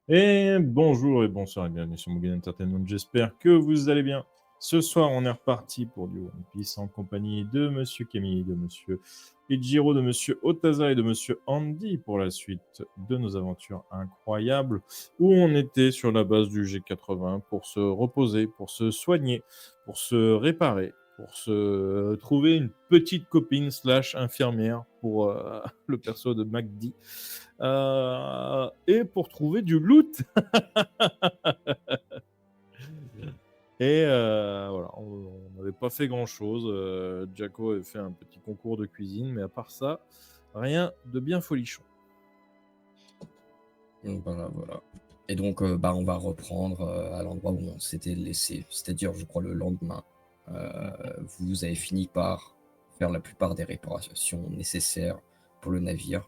Et bonjour et bonsoir et bienvenue sur Mugen Entertainment, j'espère que vous allez bien. Ce soir, on est reparti pour du One Piece en compagnie de Monsieur Camille, de Monsieur Ichiro, de Monsieur Otaza et de Monsieur Andy pour la suite de nos aventures incroyables où on était sur la base du G80 pour se reposer, pour se soigner, pour se réparer, pour se trouver une petite copine slash infirmière pour le perso de MacD. Et pour trouver du loot. Et voilà, on n'avait pas fait grand-chose. Jacko avait fait un petit concours de cuisine, mais à part ça, rien de bien folichon. Donc, voilà. Et donc, on va reprendre à l'endroit où on s'était laissé, c'est-à-dire, je crois, le lendemain. Vous avez fini par faire la plupart des réparations nécessaires pour le navire.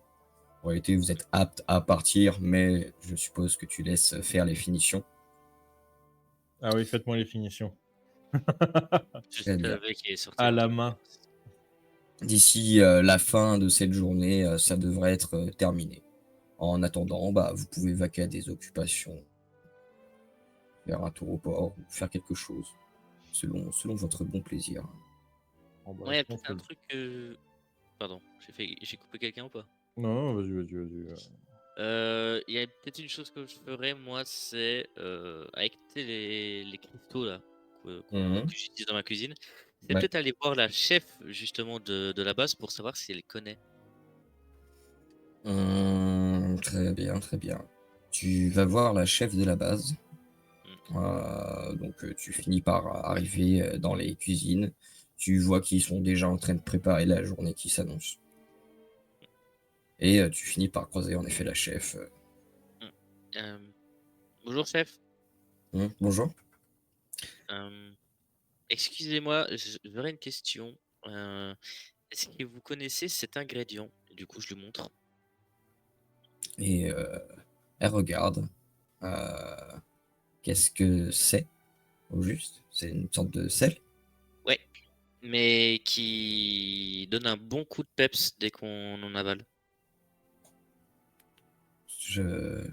En réalité, vous êtes apte à partir, mais je suppose que tu laisses faire les finitions. Ah oui, faites-moi les finitions. Je Très bien. savais qu'il allait sortir À un la truc. main. D'ici la fin de cette journée, ça devrait être terminé. En attendant, vous pouvez vaquer à des occupations, faire un tour au port ou faire quelque chose, selon votre bon plaisir. Oh, bah, Ouais, il y a je pense peut-être que- un truc. Pardon, j'ai coupé quelqu'un ou pas? Non, vas-y. Il y a peut-être une chose que je ferais, moi, c'est avec tu sais, les cristaux là que j'utilise dans ma cuisine. C'est Ouais. peut-être aller voir la chef justement de la base pour savoir si elle connaît. Très bien, très bien. Tu vas voir la chef de la base. Mm. Donc, tu finis par arriver dans les cuisines. Tu vois qu'ils sont déjà en train de préparer la journée qui s'annonce. Et tu finis par croiser en effet la chef. Mm. Euh, Bonjour chef. Bonjour. Euh, Excusez-moi, j'aurais une question. Euh, Est-ce que vous connaissez cet ingrédient? Du coup, je le montre. Et elle regarde. Euh, Qu'est-ce que c'est, au juste? C'est une sorte de sel? Ouais, mais qui donne un bon coup de peps dès qu'on en avale. Je,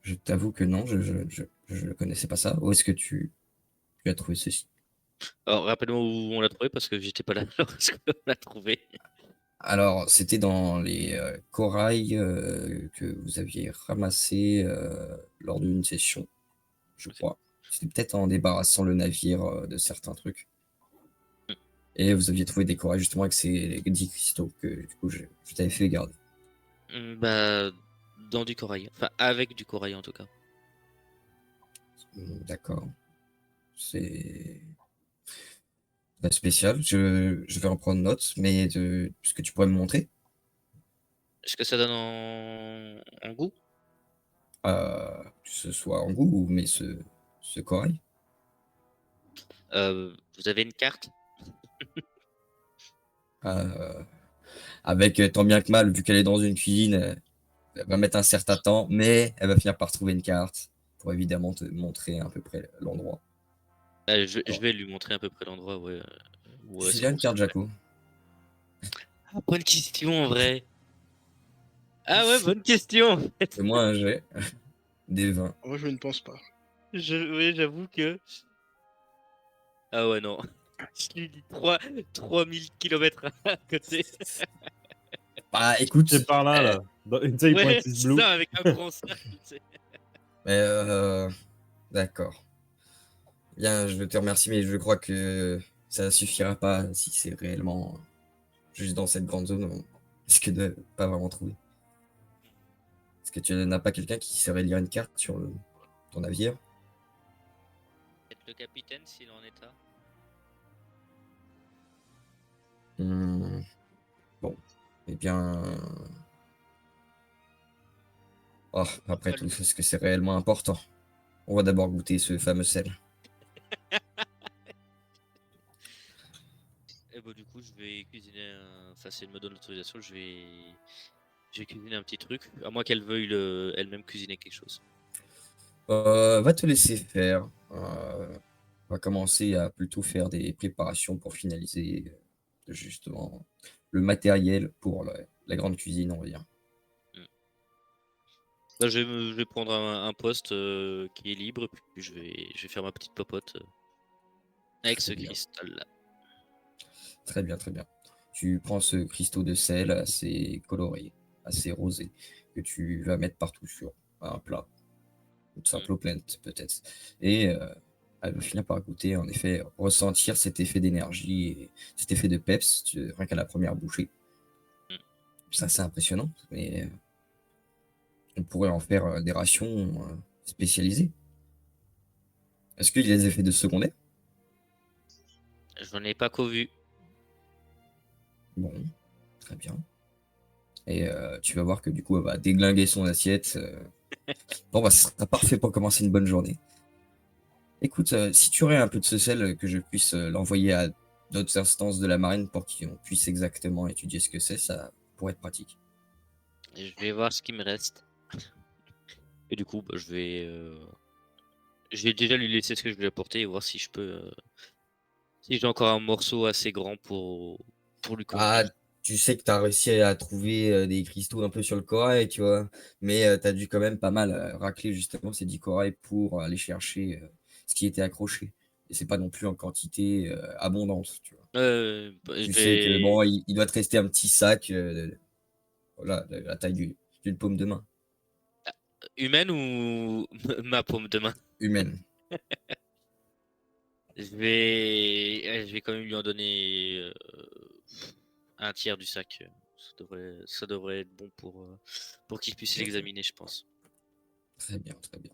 je t'avoue que non, je ne connaissais pas ça. Où est-ce que tu as trouvé ceci? Alors, rappelle-moi où on l'a trouvé parce que j'étais pas là lorsqu'on l'a trouvé. Alors, c'était dans les corails que vous aviez ramassés lors d'une session, je crois. C'était peut-être en débarrassant le navire de certains trucs. Et vous aviez trouvé des corails justement avec ces 10 cristaux que du coup je t'avais fait garder. Bah, dans du corail. Enfin, avec du corail en tout cas. D'accord. C'est pas spécial. Je vais en prendre note, mais est-ce que tu pourrais me montrer? Est-ce que ça donne en goût? Que ce soit en goût ou mais ce corail? Vous avez une carte? Euh, Avec tant bien que mal, vu qu'elle est dans une cuisine, elle va mettre un certain temps, mais elle va finir par trouver une carte pour évidemment te montrer à peu près l'endroit. Je vais lui montrer à peu près l'endroit où Tu elle sais se bien trouve. une carte, Jaco? Ah, bonne question en vrai. Ah ouais, bonne question. Fais-moi un jet des 20. Moi, je ne pense pas. Oui, j'avoue que. Ah ouais, non. Je lui dis 3000 kilomètres à côté. Bah écoute, C'est par là, là. Tu sais, il pointe Ouais, his c'est blue. ça, avec un grand cercle. Tu sais. mais d'accord. Bien, je te remercie, mais je crois que ça suffira pas si c'est réellement juste dans cette grande zone. On risque de pas vraiment trouver. Est-ce que tu n'as pas quelqu'un qui saurait lire une carte sur ton navire? Peut-être le capitaine s'il est en état. Hmm, Bon, eh bien, oh, après tout, est-ce que c'est réellement important? On va d'abord goûter ce fameux sel. Et bah, du coup, je vais cuisiner. Enfin, si elle me donne l'autorisation, je vais cuisiner un petit truc. À moins qu'elle veuille elle-même cuisiner quelque chose. Va te laisser faire. On va commencer à plutôt faire des préparations pour finaliser justement le matériel pour la grande cuisine, on va dire. Hmm. Bah, je vais prendre un poste qui est libre, puis je vais faire ma petite popote avec Très ce bien. cristal-là. Très bien, très bien. Tu prends ce cristaux de sel assez coloré, assez rosé, que tu vas mettre partout sur un plat, une Mm. simple plainte peut-être. Et elle va finir par goûter, en effet, ressentir cet effet d'énergie et cet effet de peps, rien qu'à la première bouchée. Mm. C'est assez impressionnant, mais on pourrait en faire des rations spécialisées. Est-ce qu'il y a des effets de secondaire? J'en ai pas qu'au vu. Bon, très bien. Et tu vas voir que du coup, elle va déglinguer son assiette. Bon, bah, ce sera parfait pour commencer une bonne journée. Écoute, si tu aurais un peu de ce sel, que je puisse l'envoyer à d'autres instances de la marine pour qu'on puisse exactement étudier ce que c'est, ça pourrait être pratique. Je vais voir ce qui me reste. Et du coup, bah, je vais déjà lui laisser ce que je lui ai apporté et voir si je peux, si j'ai encore un morceau assez grand pour lui Ah, convenir. tu sais que tu as réussi à trouver des cristaux un peu sur le corail, tu vois, mais tu as dû quand même pas mal racler justement ces 10 corails pour aller chercher ce qui était accroché. Et c'est pas non plus en quantité abondante, tu vois. Bah, je Tu sais que vais bon, il doit te rester un petit sac, voilà, de la taille d'une paume de main humaine ou ma paume de main? humaine. Je vais quand même lui en donner un tiers du sac. Ça devrait être bon pour qu'il puisse l'examiner, je pense. Très bien, très bien.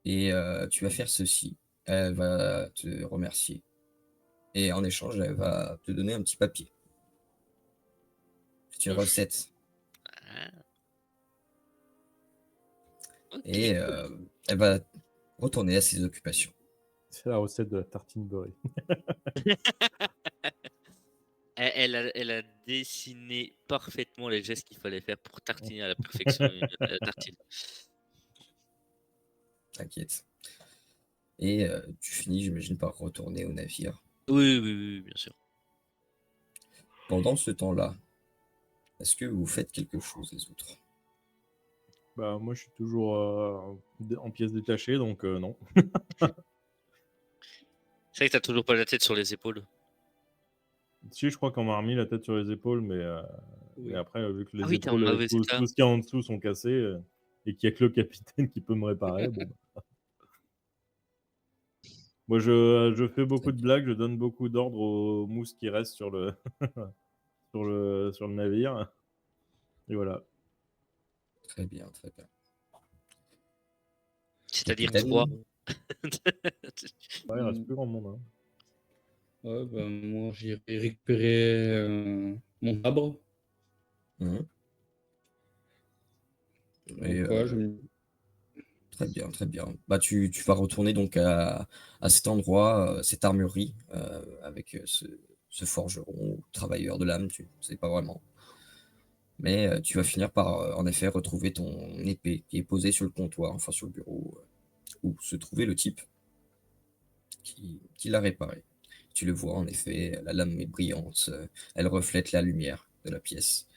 Et tu vas faire ceci. Elle va te remercier. Et en échange, elle va te donner un petit papier. C'est une recette. Ah, ok, Et cool. elle va retourner à ses occupations. C'est la recette de la tartine beurrée. Elle a dessiné parfaitement les gestes qu'il fallait faire pour tartiner à la perfection une tartine. T'inquiète. Et tu finis, j'imagine, par retourner au navire. Oui, oui, oui, bien sûr. Pendant ce temps-là, est-ce que vous faites quelque chose, les autres? Bah, moi, je suis toujours en pièces détachées, donc non. C'est vrai que t'as toujours pas la tête sur les épaules. Si, je crois qu'on m'a remis la tête sur les épaules, mais Oui. après, vu que Ah les oui, t'es en épaules, mauvais tout, état. tout ce qu'il y a en dessous sont cassés, et qu'il n'y a que le capitaine qui peut me réparer, bon, bah. Moi, je fais beaucoup Très de bien, blagues, je donne beaucoup d'ordres aux mousses qui restent sur le navire, et voilà. très bien, très bien. C'est-à-dire Capitaine, 3. Ouais, il reste plus grand monde, hein. Ouais, ben, moi, j'irai récupérer mon sabre. mhm. Et, Donc, ouais, je me... très bien, très bien. Bah, tu vas retourner donc à cet endroit, cette armurerie, avec ce forgeron ou travailleur de l'âme, tu ne sais pas vraiment. Mais tu vas finir par, en effet, retrouver ton épée qui est posée sur le comptoir, enfin sur le bureau, où se trouvait le type qui l'a réparée. Tu le vois, en effet, la lame est brillante, elle reflète la lumière de la pièce,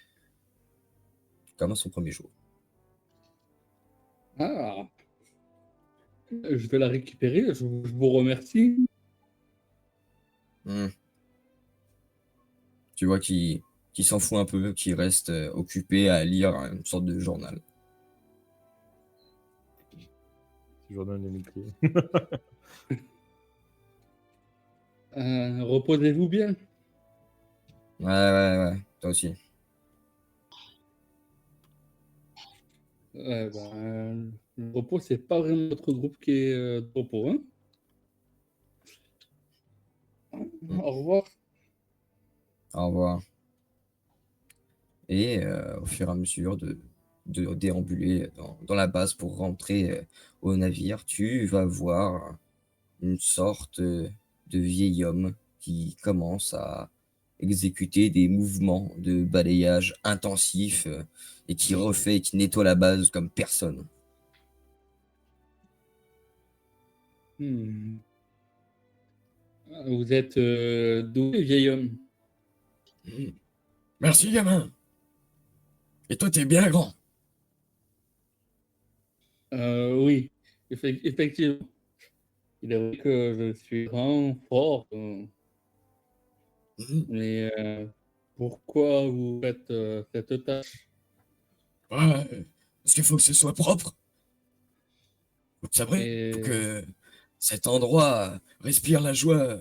comme à son premier jour. Ah, je vais la récupérer, je vous remercie. Hmm. Tu vois qu'il s'en fout un peu, qu'il reste occupé à lire une sorte de journal. Si je redonne les métiers. Reposez-vous bien. Ouais, ouais, ouais, toi aussi. Ouais, ben, le repos, c'est pas vraiment notre groupe qui est de repos, hein. Hmm. Au revoir. Au revoir. Et au fur et à mesure de déambuler dans la base pour rentrer au navire, tu vas voir une sorte de vieil homme qui commence à exécuter des mouvements de balayage intensifs et qui refait, qui nettoie la base comme personne. Hmm. Vous êtes doué, vieil homme. Hmm. Merci, gamin. Et toi, t'es bien grand. Oui, effectivement. Il est vrai que je suis grand, fort, Mhm. mais pourquoi vous faites cette tâche? Ouais, parce qu'il faut que ce soit propre. Vous sabrez, faut Et que cet endroit respire la joie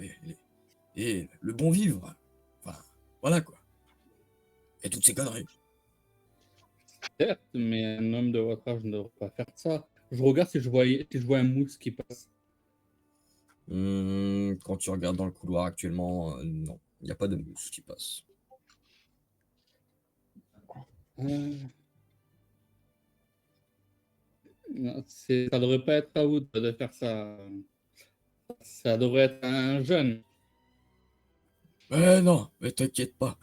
et le bon vivre. Enfin, voilà quoi. Et toutes ces conneries. certes, mais un homme de votre âge ne devrait pas faire ça. Je regarde si je vois un mousse qui passe. Quand tu regardes dans le couloir actuellement, non, il n'y a pas de mousse qui passe. Euh, non, ça devrait pas être à vous de faire ça. Ça devrait être un jeune. Non, mais t'inquiète pas.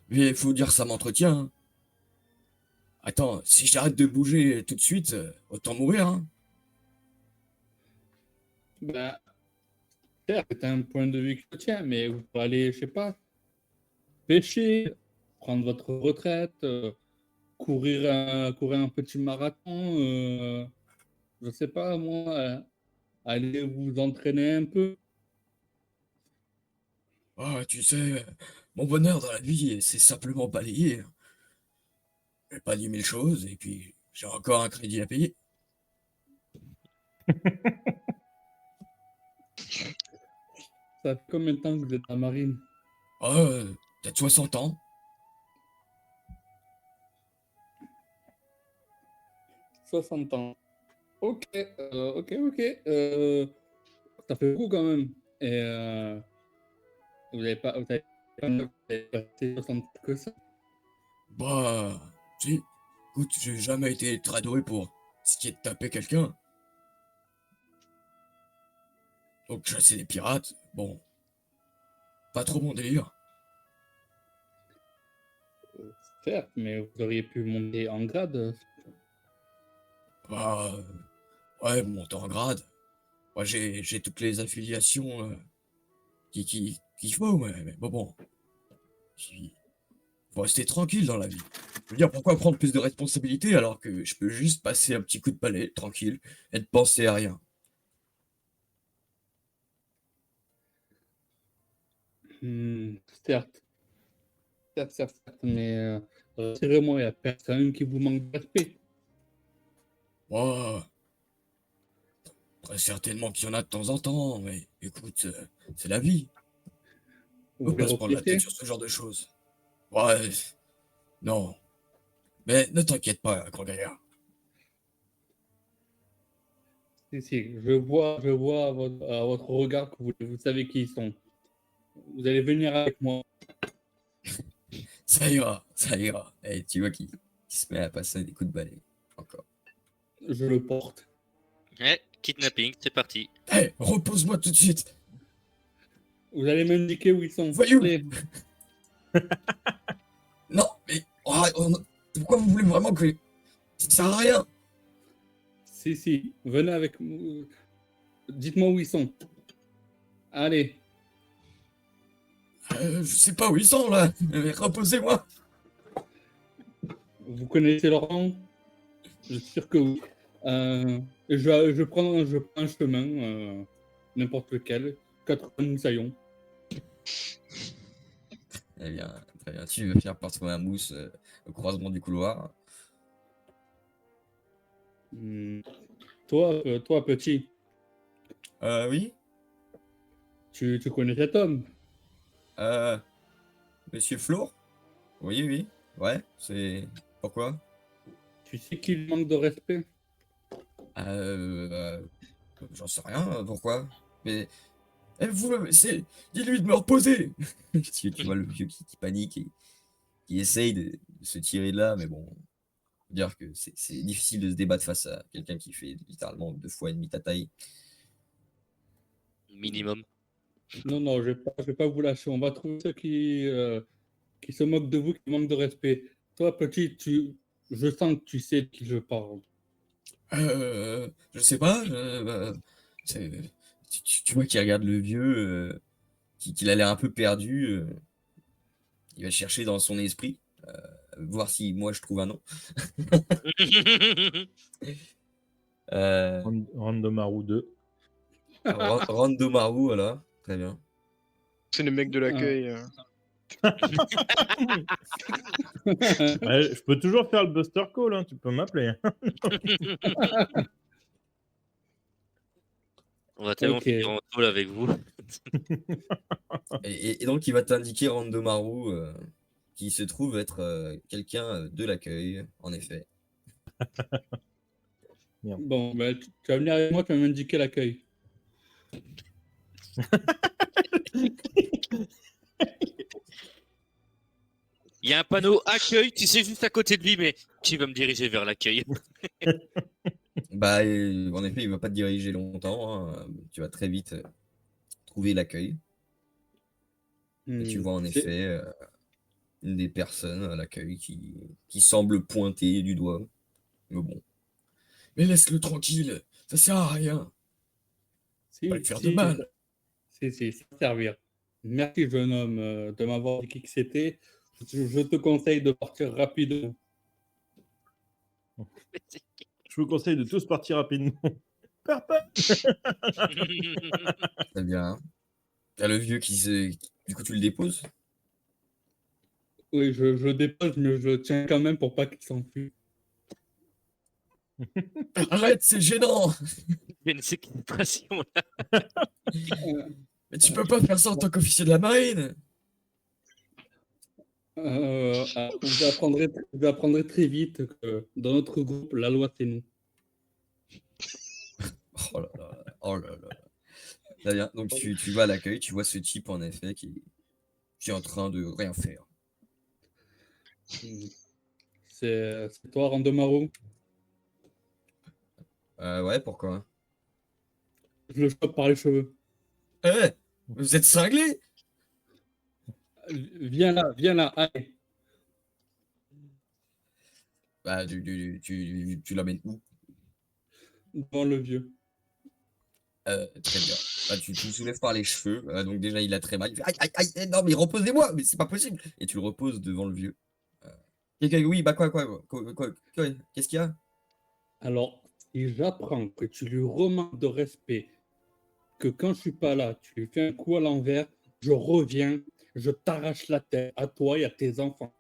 Mais faut dire ça m'entretient, hein. Attends, si j'arrête de bouger tout de suite, autant mourir, hein. Bah, certes, c'est un point de vue que je tiens, mais vous pouvez aller, je sais pas, pêcher, prendre votre retraite, courir un petit marathon, je sais pas moi, aller vous entraîner un peu. Ah, tu sais, mon bonheur dans la vie, c'est simplement balayer, hein. J'ai pas dit mille choses, et puis j'ai encore un crédit à payer. Ça fait combien de temps que vous êtes à la marine? Ah, peut-être 60 ans. 60 ans. Ok, ok. Ça fait beaucoup quand même. Et vous avez pas passé 60 ans que ça. Bah, si. Écoute, j'ai jamais été très doué pour ce qui est de taper quelqu'un. Donc chasser des pirates, bon, pas trop mon délire. Certes, mais vous auriez pu monter en grade. Bah, ouais, monter en grade. Moi, j'ai toutes les affiliations qu'il faut, mais bon, il faut rester tranquille dans la vie. Je veux dire, pourquoi prendre plus de responsabilités alors que je peux juste passer un petit coup de balai, tranquille, et ne penser à rien. Hmm, certes, certes, mais rassurez-moi, il n'y a personne qui vous manque de respect. Moi, très certainement qu'il y en a de temps en temps, mais écoute, c'est la vie. Vous On peut voulez pas se prendre la tête refléter? sur ce genre de choses. Ouais, non. Mais ne t'inquiète pas, grand gaillard. Si, je vois à votre regard que vous savez qui ils sont. Vous allez venir avec moi. Ça ira, ça ira. Et tu vois qui se met à passer des coups de balai. Encore. Je le porte. Kidnapping, c'est parti. Hé, repose-moi tout de suite. Vous allez m'indiquer où ils sont. Voyou. Allez, Non, mais pourquoi vous voulez vraiment que ça sert à rien? si, venez avec moi. Dites-moi où ils sont. Allez, Je sais pas où ils sont là. Mais reposez-moi. vous connaissez leur nom? Je suis sûr que oui. Je prends un chemin, n'importe lequel, 80 moussaillons. Eh bien, très bien. Tu vas finir par trouver un mousse au croisement du couloir. Hmm. Toi, petit, Oui. tu connais cet homme. Euh, Monsieur Flour? Oui, oui. Ouais, c'est... Pourquoi? Tu sais qu'il manque de respect. Euh, J'en sais rien, pourquoi? Mais... Dis-lui de me reposer! Tu vois le vieux qui panique et qui essaye de se tirer de là, mais bon, faut dire que c'est difficile de se débattre face à quelqu'un qui fait littéralement 2 fois et demi ta taille. Minimum. Non, je vais pas vous lâcher. On va trouver ceux qui se moquent de vous, qui manquent de respect. Toi, petit, je sens que tu sais de qui je parle. Je sais pas, c'est- tu vois qu'il regarde le vieux, qu'il a l'air un peu perdu, il va chercher dans son esprit, voir si moi je trouve un nom. Euh, Randomaru 2. Randomaru, voilà. Très bien. C'est le mec de l'accueil. Ouais, je peux toujours faire le Buster Call, hein, tu peux m'appeler. On va tellement Ok. finir en tôle avec vous. Et donc, il va t'indiquer Randomaru, qui se trouve être quelqu'un de l'accueil, en effet. Bon, bah, tu vas venir avec moi, tu vas m'indiquer l'accueil. Il y a un panneau accueil, tu sais, juste à côté de lui, mais qui va me diriger vers l'accueil. Bah, en effet, il va pas te diriger longtemps, hein. Tu vas très vite trouver l'accueil. Et tu vois en C'est- effet une des personnes à l'accueil qui semble pointer du doigt. Mais bon. Mais laisse-le tranquille, ça sert à rien. Pas lui faire de mal. Si, ça va servir. Merci, jeune homme, de m'avoir dit qui que c'était. Je te conseille de partir rapidement. Je vous conseille de tous partir rapidement. Papa. Très bien. T'as le vieux qui se. Du coup, tu le déposes. Oui, je le dépose, mais je le tiens quand même pour pas qu'il s'enfuit. Arrête, c'est gênant. Il y a une séquestration là. Mais tu peux pas faire ça en tant qu'officier de la marine. Vous apprendrez très vite que dans notre groupe, la loi, c'est nous. Oh là là. Oh là là. Très bien. Donc, tu vas à l'accueil, tu vois ce type en effet qui est en train de rien faire. C'est toi, Randomaru. Ouais, pourquoi? Je le chope par les cheveux. Eh, vous êtes cinglé? Viens là, allez. Bah, tu l'emmènes où? Devant le vieux. Très bien. Bah, tu le soulèves par les cheveux. Donc déjà, il a très mal. Il fait, aïe, aïe, aïe, non, mais reposez-moi, mais c'est pas possible. Et tu le reposes devant le vieux. Oui, bah quoi, qu'est-ce qu'il y a? Alors, si j'apprends que tu lui remanques de respect, que quand je suis pas là, tu lui fais un coup à l'envers, je reviens, je t'arrache la tête à toi et à tes enfants.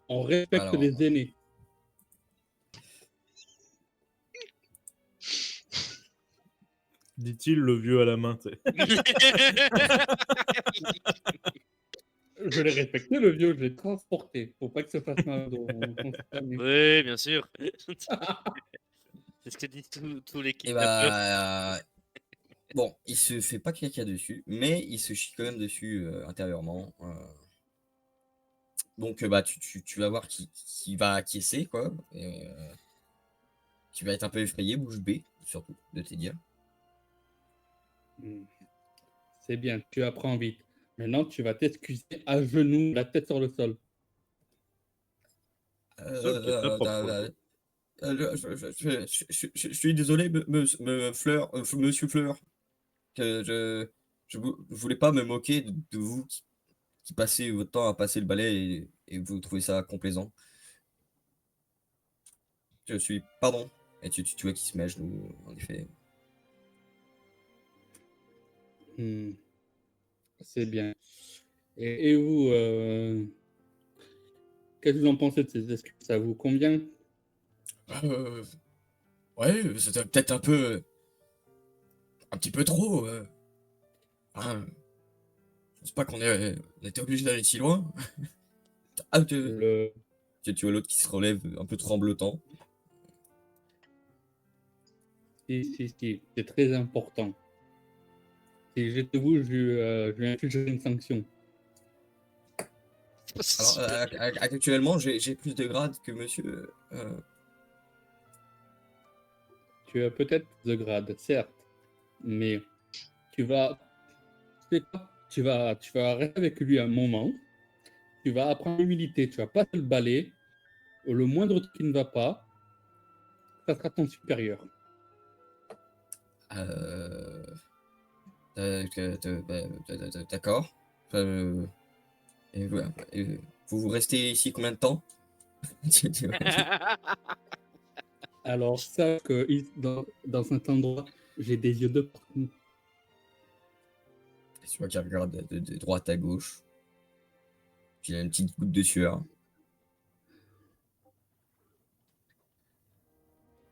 On respecte Alors, les aînés. Dit-il, le vieux à la main. Tu sais. Je l'ai respecté, le vieux, je l'ai transporté. Faut pas que ça fasse mal. Oui, bien sûr. C'est ce que disent tous les et kidnappeurs. bah. Bon, il se fait pas caca dessus, mais il se chie quand même dessus intérieurement. Donc, bah, tu vas voir qui va acquiescer, quoi. Et, tu vas être un peu effrayé, bouche bée, surtout, de te dire. C'est bien, tu apprends vite. Maintenant, tu vas t'excuser à genoux, la tête sur le sol. Je suis désolé, monsieur Fleur. Que je voulais pas me moquer de vous qui passez votre temps à passer le balai et vous trouvez ça complaisant. Je suis. Pardon. Et tu vois qu'il se met à genoux, en effet. C'est bien. Et vous, qu'est-ce que vous en pensez de ces excuses? Ça vous convient? Ouais, c'était peut-être un petit peu trop. Hein, je pense pas on était obligé d'aller si loin. Ah, Le... tu vois l'autre qui se relève un peu tremblotant. Si, c'est très important. Si j'étais vous, je lui infligerais une sanction. Alors, actuellement, j'ai plus de grade que monsieur. Tu as peut-être de grade, certes, mais tu vas, tu sais quoi? Tu vas rester avec lui un moment. Tu vas apprendre l'humilité. Tu vas passer le balai. Le moindre truc qui ne va pas, ça sera ton supérieur. D'accord. Voilà. Vous restez ici combien de temps? Alors, sache que dans cet endroit, j'ai des yeux de partout. Tu vois qu'il regarde de droite à gauche. Puis il a une petite goutte de sueur.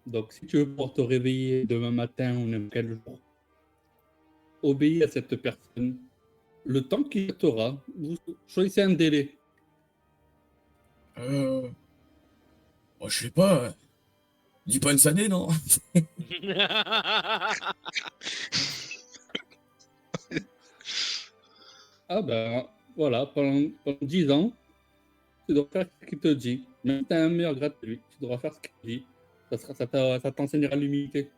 Donc, si tu veux pouvoir te réveiller demain matin ou n'importe quel jour, obéis à cette personne. Le temps qu'il t'aura, vous choisissez un délai. Oh, je sais pas. Dis pas une année, non? Ah ben, voilà, pendant 10 ans, tu dois faire ce qu'il te dit. Même si tu as un meilleur grade que lui, tu devras faire ce qu'il te dit. Ça t'enseignera l'humilité.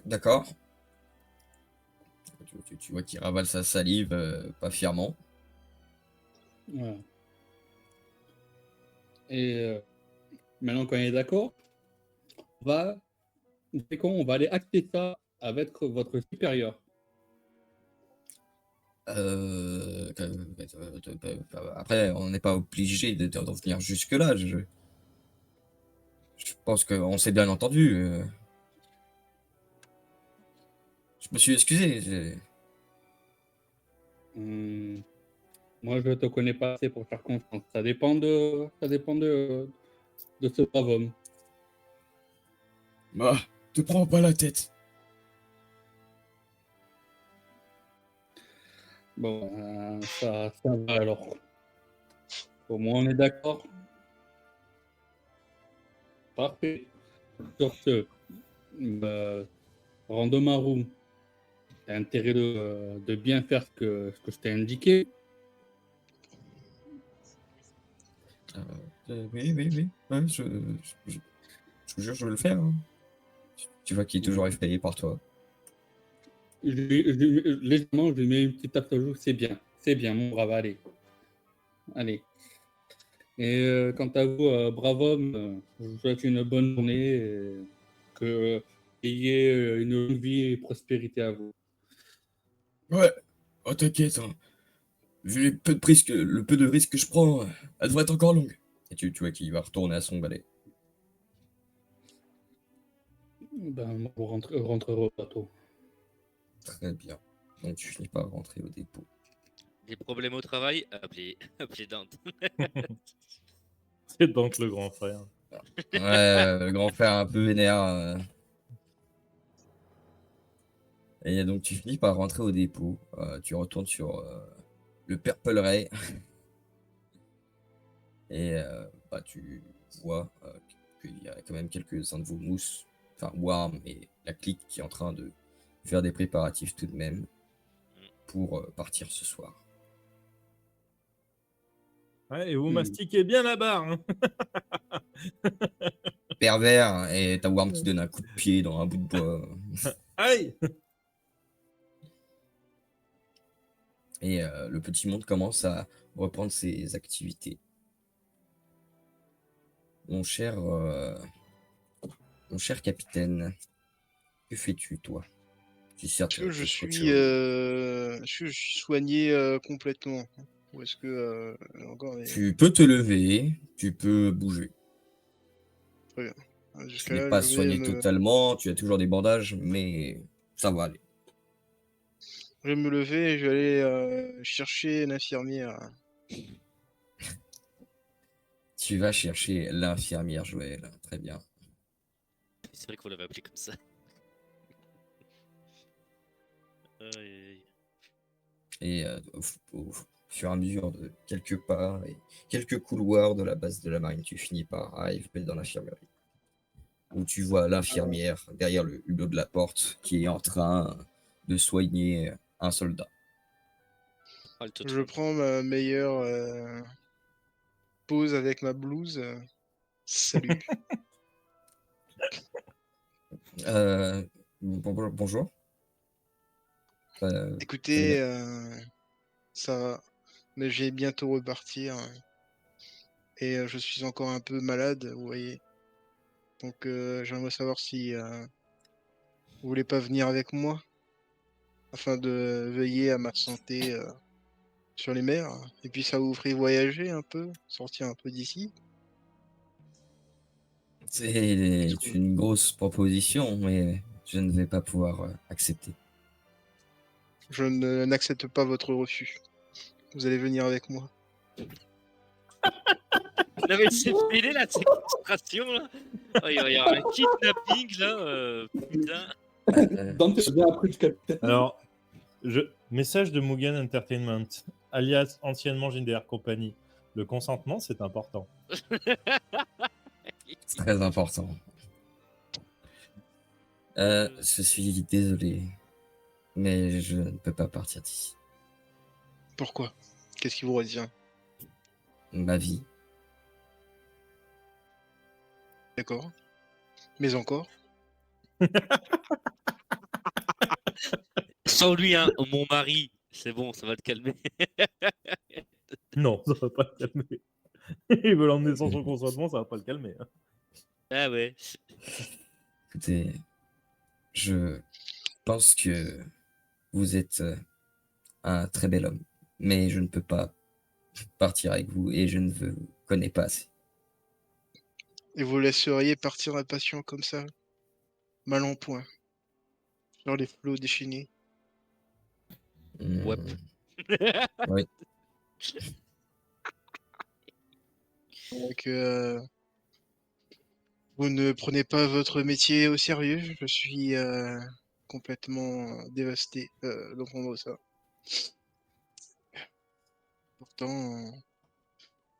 D'accord. Tu vois qu'il ravale sa salive, pas fièrement. Voilà. Et maintenant qu'on est d'accord, on va aller acter ça avec votre supérieur. Après, on n'est pas obligé d'en venir jusque-là. Je pense qu'on s'est bien entendu. Je me suis excusé. Moi, je te connais pas assez pour faire confiance. Ça dépend de ce brave homme. Bah, te prends pas la tête. Bon, ça va alors. Au moins, on est d'accord. Parfait. Sur ce, bah, Randomaru, tu as intérêt de bien faire ce que je t'ai indiqué. Oui. Ouais, je vous jure, je vais le faire. Hein. Tu vois qu'il est toujours effrayé par toi. Légèrement, je lui mets une petite tape sur le joue. C'est bien, mon brave. Allez. Et quant à vous, brave homme, je vous souhaite une bonne journée et que ayez une longue vie et prospérité à vous. Ouais. Oh, t'inquiète. Hein. Vu le peu de risques que je prends, elle devrait être encore longue. Et tu vois qu'il va retourner à son balai. Ben, vous rentrerez au bateau. Très bien. Donc tu finis par rentrer au dépôt. Des problèmes au travail? Appelez Dante. C'est donc le grand frère. Ouais, le grand frère un peu vénère. Et donc tu finis par rentrer au dépôt. Tu retournes sur le Purple Ray. Et bah, tu vois qu'il y a quand même quelques-uns de vos mousses, enfin Warm et la clique qui est en train de faire des préparatifs tout de même pour partir ce soir. Ouais, et vous mastiquez bien la barre. Hein. Pervers, et t'as Warm qui donne un coup de pied dans un bout de bois. Aïe! Et le petit monde commence à reprendre ses activités. Mon cher capitaine, que fais-tu, toi? Tu certes, Est-ce que je t'es suis, scotché. est-ce que je suis soigné complètement? Ou est-ce que encore des... Tu peux te lever, tu peux bouger. Très bien. Tu Jusqu'à n'es là, pas je vais soigné totalement, tu as toujours des bandages, mais ça va aller. je vais me lever et je vais aller chercher une infirmière. Tu vas chercher l'infirmière Joël, très bien. C'est vrai qu'on l'avait appelé comme ça. Aïe, aïe, aïe. Et au fur et à mesure de quelques pas et quelques couloirs de la base de la marine, tu finis par arriver dans l'infirmerie. Où tu vois l'infirmière derrière le hublot de la porte qui est en train de soigner un soldat. Ah, le taux Je prends ma meilleure pause avec ma blouse. Salut. Bonjour. Vous allez bien? Écoutez, ça va, mais je vais bientôt repartir. Et je suis encore un peu malade, vous voyez. Donc j'aimerais savoir si vous voulez pas venir avec moi afin de veiller à ma santé sur les mers. Et puis ça vous ferait voyager un peu, sortir un peu d'ici. C'est trouve. une grosse proposition, mais je ne vais pas pouvoir accepter. Je n'accepte pas votre refus. Vous allez venir avec moi. Non mais c'est fêlé la séquestration là. Oh, il va y avoir un kidnapping là. Putain. Dante a bien appris le capitaine. Alors, message de Mugen Entertainment, alias anciennement JDR Company. Le consentement, c'est important. C'est très important. Je suis désolé, mais je ne peux pas partir d'ici. Pourquoi? Qu'est-ce qui vous retient? Ma vie. D'accord. Mais encore? Sans lui, hein, mon mari. C'est bon, ça va te calmer. Non, ça va pas le calmer. Il veut l'emmener sans son consentement, ça va pas le calmer. Hein. Ah ouais. Écoutez, je pense que vous êtes un très bel homme, mais je ne peux pas partir avec vous et je ne vous connais pas assez. Et vous laisseriez partir un patient comme ça? Mal en point. Sur les flots déchaînés. Hmm, Ouais. oui. Donc, vous ne prenez pas votre métier au sérieux. Je suis complètement dévasté d'entendre ça. Pourtant,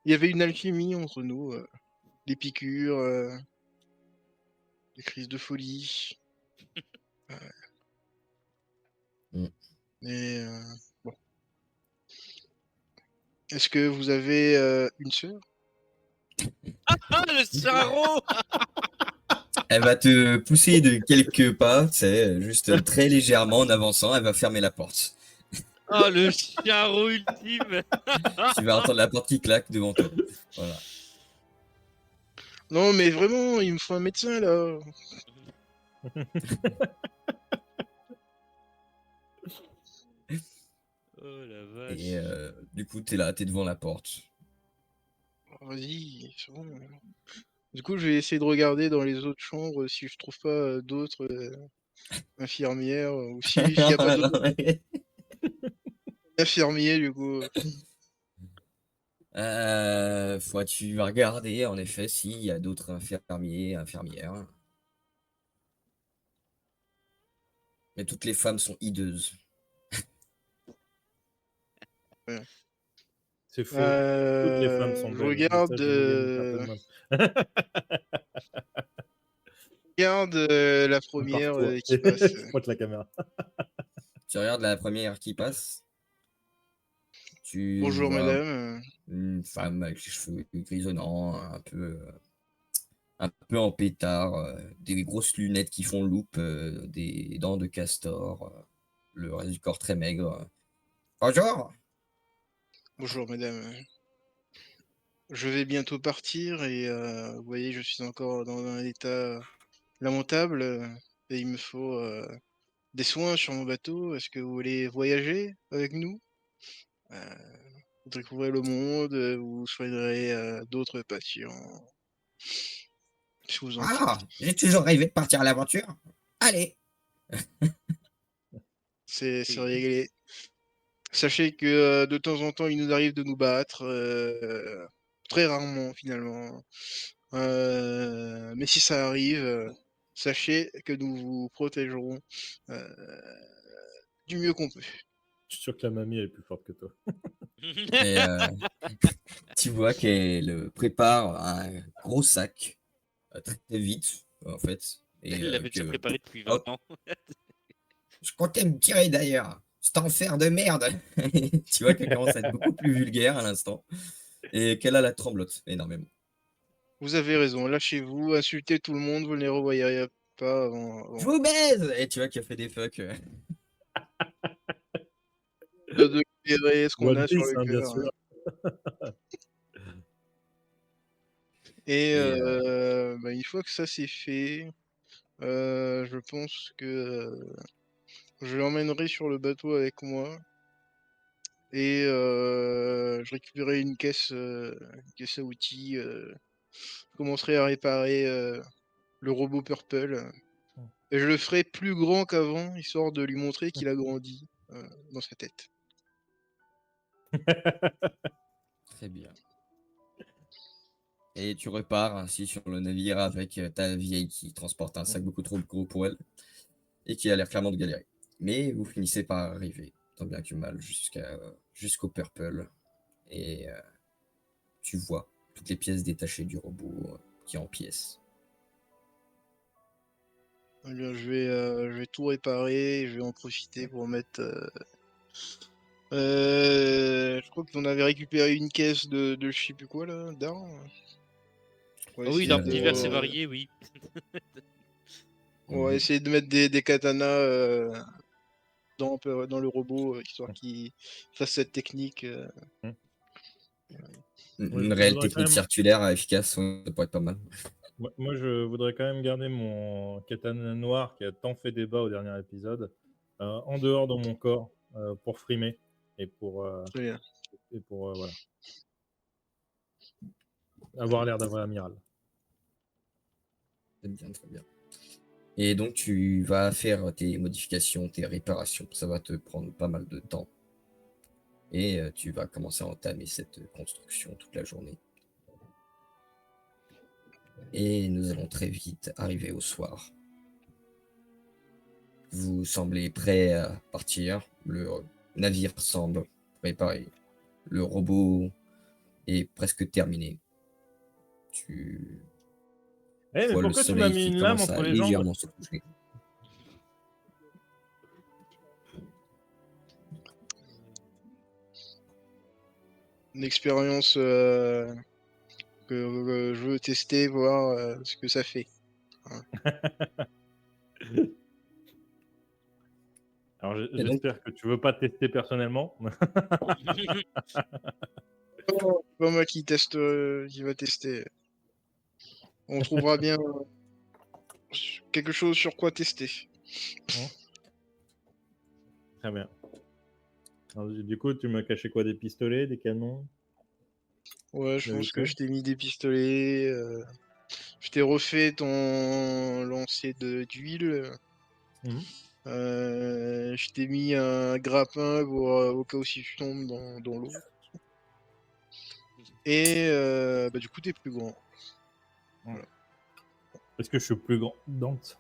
il y avait une alchimie entre nous. Les piqûres, les crises de folie. Mm. Mais bon. Est-ce que vous avez une sœur? Ah, le charreau. Elle va te pousser de quelques pas, c'est juste très légèrement en avançant, elle va fermer la porte. Oh, le charreau ultime. Tu vas entendre la porte qui claque devant toi. Voilà. Non, mais vraiment, il me faut un médecin là. Oh la vache. Et du coup, t'es là, t'es devant la porte. Vas-y, c'est bon. Du coup, je vais essayer de regarder dans les autres chambres si je trouve pas d'autres infirmières ou s'il n'y a pas d'autres infirmiers du coup. Tu vas regarder en effet s'il y a d'autres infirmiers, infirmières. Mais toutes les femmes sont hideuses. C'est faux. Toutes les femmes sont Je belles. regarde, Message de Mugen Entertainment. la À part première toi. qui passe. Je pointe la caméra. Tu regardes la première qui passe. Tu Bonjour vois madame. une femme avec les cheveux grisonnants, un peu en pétard, des grosses lunettes qui font loupe, des dents de castor, le reste du corps très maigre. Bonjour! Bonjour madame. Je vais bientôt partir et vous voyez, je suis encore dans un état lamentable et il me faut des soins sur mon bateau. Est-ce que vous voulez voyager avec nous? Vous découvrirez le monde, vous soignerez d'autres patients. Je vous en prie. Ah! J'ai toujours rêvé de partir à l'aventure. Allez! C'est réglé. Sachez que de temps en temps, il nous arrive de nous battre. Très rarement, finalement. Mais si ça arrive, sachez que nous vous protégerons du mieux qu'on peut. Je suis sûr que la mamie elle est plus forte que toi. Et tu vois qu'elle prépare un gros sac très, très vite, en fait. Et Elle l'avait déjà préparé depuis 20 hop, ans. je comptais me tirer d'ailleurs. C'est un fer de merde. Tu vois qu'elle commence à être beaucoup plus vulgaire à l'instant. Et qu'elle a la tremblote énormément. Vous avez raison, lâchez-vous, insultez tout le monde, vous ne les revoyez pas Je vous baise! Et tu vois qu'elle fait des fucks. de libérer ce qu'on One a sur Piece, le hein, bien cœur. sûr. Et Et bah, une fois que ça c'est fait, je pense que je l'emmènerai sur le bateau avec moi et je récupérerai une caisse à outils je commencerai à réparer le robot Purple. Et je le ferai plus grand qu'avant, histoire de lui montrer qu'il a grandi dans sa tête. Très bien. Et tu repars ainsi sur le navire avec ta vieille qui transporte un sac beaucoup trop gros pour elle et qui a l'air clairement de galérer. Mais vous finissez par arriver, tant bien que mal, jusqu'au Purple. Et tu vois toutes les pièces détachées du robot qui est en pièces. Eh bien, je vais tout réparer, et je vais en profiter pour mettre. Je crois qu'on avait récupéré une caisse de je sais plus quoi là, d'armes. On va Ah oui, essayer d'armes de- diverses et variées, oui. on va essayer de mettre des katanas dans le robot, histoire qu'il fasse cette technique. Une Je réelle voudrais quand technique même... circulaire efficace, ça pourrait être pas mal. Moi, je voudrais quand même garder mon katana noir qui a tant fait débat au dernier épisode en dehors de mon corps pour frimer et pour, Très bien. voilà, avoir l'air d'avoir amiral. Très bien, très bien. Et donc tu vas faire tes modifications, tes réparations. Ça va te prendre pas mal de temps. Et tu vas commencer à entamer cette construction toute la journée. Et nous allons très vite arriver au soir. Vous semblez prêt à partir. Le navire semble préparé. Le robot est presque terminé. Tu Eh, mais vois le pourquoi tu m'as soleil mis qui une lame commence entre à les jambes? légèrement se coucher. Une expérience que je veux tester, voir ce que ça fait. Alors, Et donc- j'espère que tu veux pas tester personnellement. C'est pas moi qui teste, qui va tester. On trouvera bien quelque chose sur quoi tester. Très bien. Alors, du coup, tu m'as caché quoi? Des pistolets, des canons? Ouais, je Le pense que véhicule je t'ai mis des pistolets. Je t'ai refait ton lancer d'huile. Mhm. Je t'ai mis un grappin pour, au cas où si tu tombes dans l'eau. Et bah, du coup, t'es plus grand. Est-ce que je suis plus grand? Dante.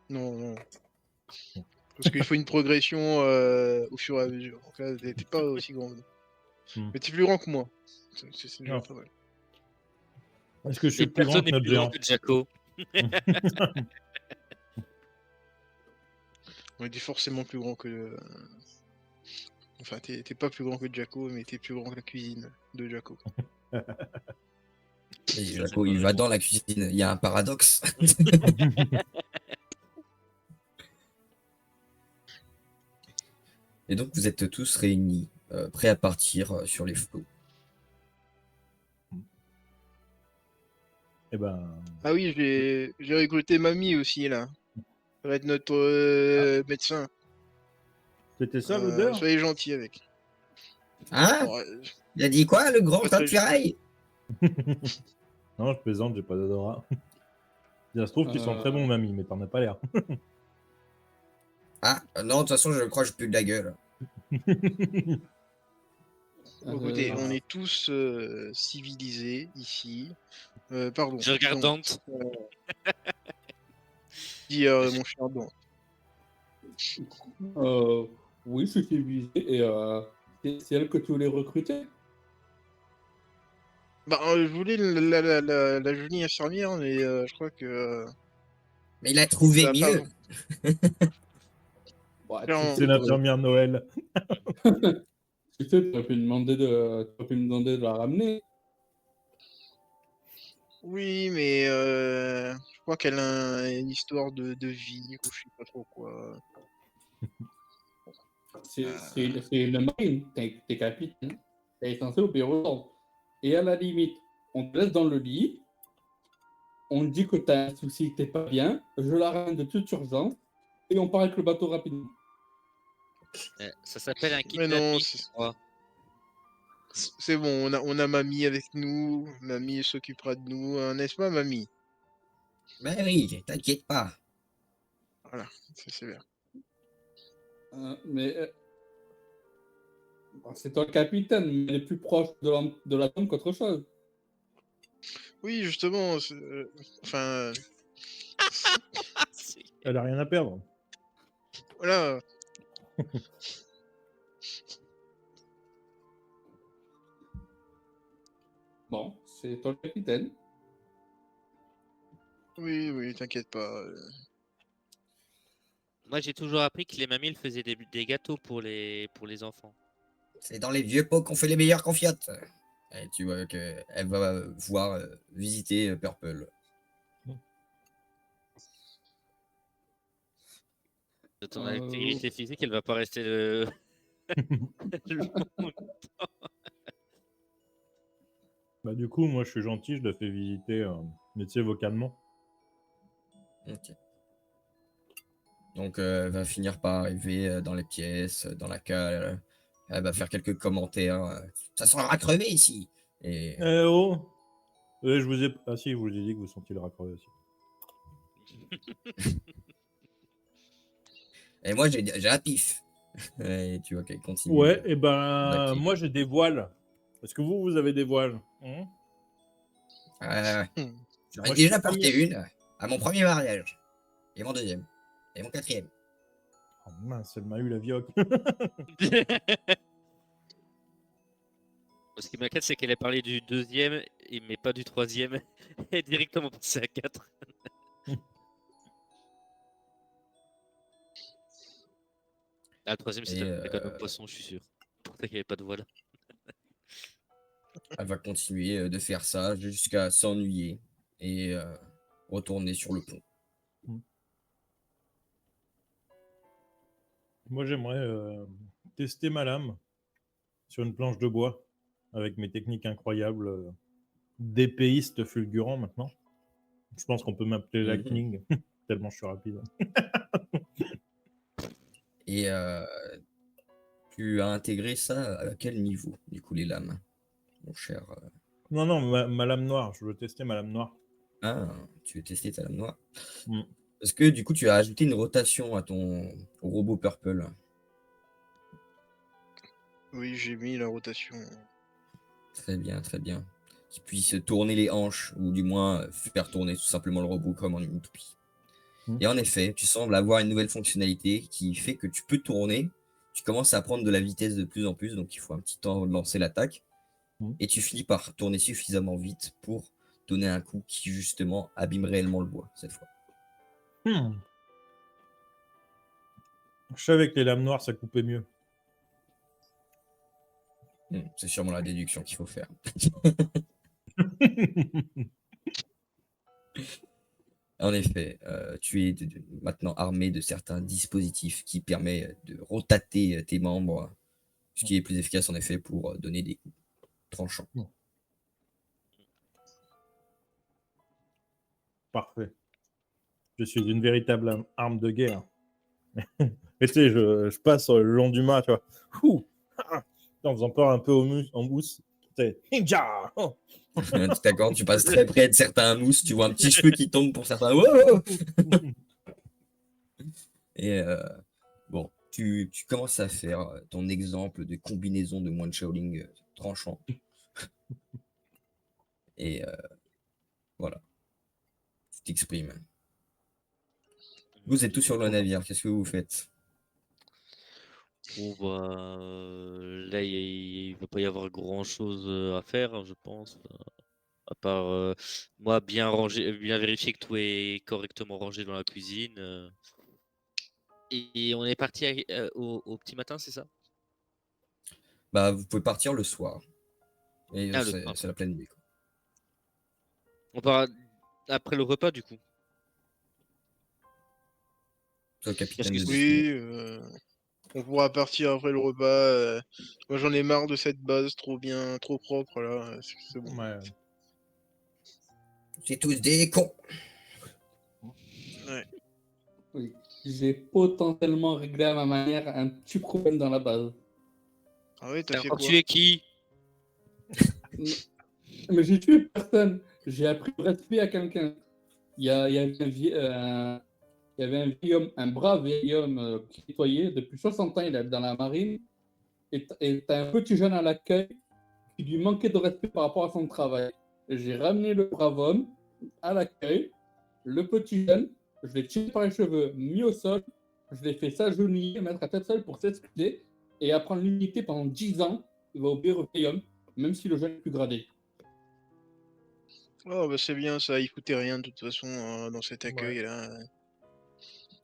Non, non. Parce qu'il faut une progression au fur et à mesure. Donc là, t'es pas aussi grand. Hmm. Mais t'es plus grand que moi. C'est déjà Non. pas mal. Est-ce que je suis Et plus grand personne que n'est notre plus grand géant? que Jaco. On était forcément plus grand que. Enfin, t'es pas plus grand que Jaco, mais t'es plus grand que la cuisine de Jaco. Et Je sais Jaco, pas, il mais va bon. dans la cuisine. Il y a un paradoxe. Et donc, vous êtes tous réunis, prêts à partir sur les flots. Eh ben, Ah oui, j'ai recruté Mamie aussi là. Ça va être notre médecin. c'était ça l'odeur? Soyez gentil avec. Hein? Bon, Il a dit quoi, le grand Pas très attirail? Non, je plaisante, j'ai pas d'odorat. Ça se trouve qu'ils sont très bons, mamie, mais t'en as pas l'air. Ah, non, de toute façon, je crois que je pue de la gueule. écoutez, on est tous civilisés ici. Pardon. Je regarde non, Dante. Dis mon cher Dante. Oui, je suis visé et c'est elle que tu voulais recruter? Bah, je voulais la jolie infirmière, mais je crois que Mais il a trouvé ça a pas. mieux. Ouais, Clairement. C'est l'infirmière Noël. tu sais, tu aurais pu me demander de la ramener. Oui, mais je crois qu'elle a une histoire de vie, ou je sais pas trop quoi. C'est une marine, t'es capitaine. T'es censé obéir aux ordres. Et à la limite, on te laisse dans le lit, on te dit que t'as un souci, que t'es pas bien, je la ramène de toute urgence, et on part avec le bateau rapidement. Ça s'appelle un Mais non, kidnapping. c'est- moi. C'est bon, on a mamie avec nous. Mamie s'occupera de nous, hein, n'est-ce pas, mamie? Ben oui, t'inquiète pas. Voilà, c'est bien. Mais bon, c'est toi le capitaine, mais il est plus proche de la tombe qu'autre chose. Oui, justement, enfin, Elle a rien à perdre. voilà. Bon, c'est toi le capitaine. Oui, t'inquiète pas. Moi, j'ai toujours appris que les mamies elles faisaient des gâteaux pour les enfants. C'est dans les vieux pots qu'on fait les meilleures confiottes. Et tu vois qu'elle va voir visiter Purple. De ton Euh, intégrité physique, elle va pas rester le monde. Bah, du coup, moi, je suis gentil, je la fais visiter, mais tu sais, vocalement. Ok. Donc, elle va finir par arriver dans les pièces, dans la cale. Elle va faire quelques commentaires. Ça sera crevé ici. Et, Eh oh je vous ai... Ah si, je vous ai dit que vous sentiez le raccord aussi. et moi, j'ai la pif. Et tu vois qu'elle continue. Ouais, et ben, d'activer. moi, j'ai des voiles. Est-ce que vous avez des voiles J'en ai Moi, je déjà suis porté premier. une à mon premier mariage. Et mon deuxième. Et mon quatrième. Oh, mince, elle m'a eu la vioque. Ce qui m'inquiète, c'est qu'elle a parlé du deuxième, mais pas du troisième. Et directement passé à 4. Ah, le troisième, Et, c'était un cadeau de poisson, je suis sûr. Pour ça qu'il n'y avait pas de voile. elle va continuer de faire ça jusqu'à s'ennuyer et retourner sur le pont. Moi, j'aimerais tester ma lame sur une planche de bois avec mes techniques incroyables d'épéiste fulgurant maintenant. Je pense qu'on peut m'appeler Lightning, tellement je suis rapide. Et tu as intégré ça à quel niveau, du coup, les lames, mon cher Non, non, ma lame noire, je veux tester ma lame noire. Ah, tu veux tester ta lame noire. Mm. Est-ce que, du coup, tu as ajouté une rotation à ton robot Purple? Oui, j'ai mis la rotation. Très bien, très bien. Qui puisse tourner les hanches, ou du moins faire tourner tout simplement le robot comme en une toupie. Et en effet, tu sembles avoir une nouvelle fonctionnalité qui fait que tu peux tourner. Tu commences à prendre de la vitesse de plus en plus, donc il faut un petit temps avant de lancer l'attaque. Et tu finis par tourner suffisamment vite pour donner un coup qui, justement, abîme réellement le bois, cette fois. Je savais que les lames noires, ça coupait mieux. C'est sûrement la déduction qu'il faut faire. En effet, tu es maintenant armé de certains dispositifs qui permettent de rotater tes membres, ce qui est plus efficace en effet pour donner des coups tranchants. Parfait. Je suis une véritable arme de guerre. Et tu sais, je passe le long du mât, tu vois. En faisant peur un peu en mousse. Ninja. Tu t'accordes, tu passes très près de certains mousses, tu vois un petit cheveu qui tombe pour certains. Wow. Et bon, tu commences à faire ton exemple de combinaison de moine Shaolin tranchant. Et voilà, tu t'exprimes. Vous êtes tous sur le navire, qu'est-ce que vous faites? Bon, bah, là, il va pas y avoir grand-chose à faire, hein, je pense. À part, moi, bien ranger, bien vérifier que tout est correctement rangé dans la cuisine. Et on est parti au petit matin, c'est ça? Bah, vous pouvez partir le soir. Et Ah, le soir. c'est la pleine nuit, quoi. On part après le repas, du coup. Toi, capitaine que de c'est- destinée. Oui, on pourra partir après le repas. Moi, j'en ai marre de cette base trop bien, trop propre là. C'est bon. Ouais. C'est tous des cons. Ouais. Oui. J'ai potentiellement réglé à ma manière un petit problème dans la base. Ah ouais, t'as T'as fait encore quoi? tué qui? Mais j'ai tué personne. J'ai appris le respect à quelqu'un. Il y avait un vieil homme, un brave vieil homme qui nettoyait depuis 60 ans. Il est dans la marine. Et t'as un petit jeune à l'accueil qui lui manquait de respect par rapport à son travail. J'ai ramené le brave homme à l'accueil. Le petit jeune, je l'ai tiré par les cheveux, mis au sol. Je l'ai fait s'agenouiller, mettre la tête seule pour s'excuser et apprendre l'unité pendant 10 ans. Il va obéir au vieil homme, même si le jeune est plus gradé. Oh, bah c'est bien ça, il foutait rien de toute façon dans cet Ouais. accueil-là.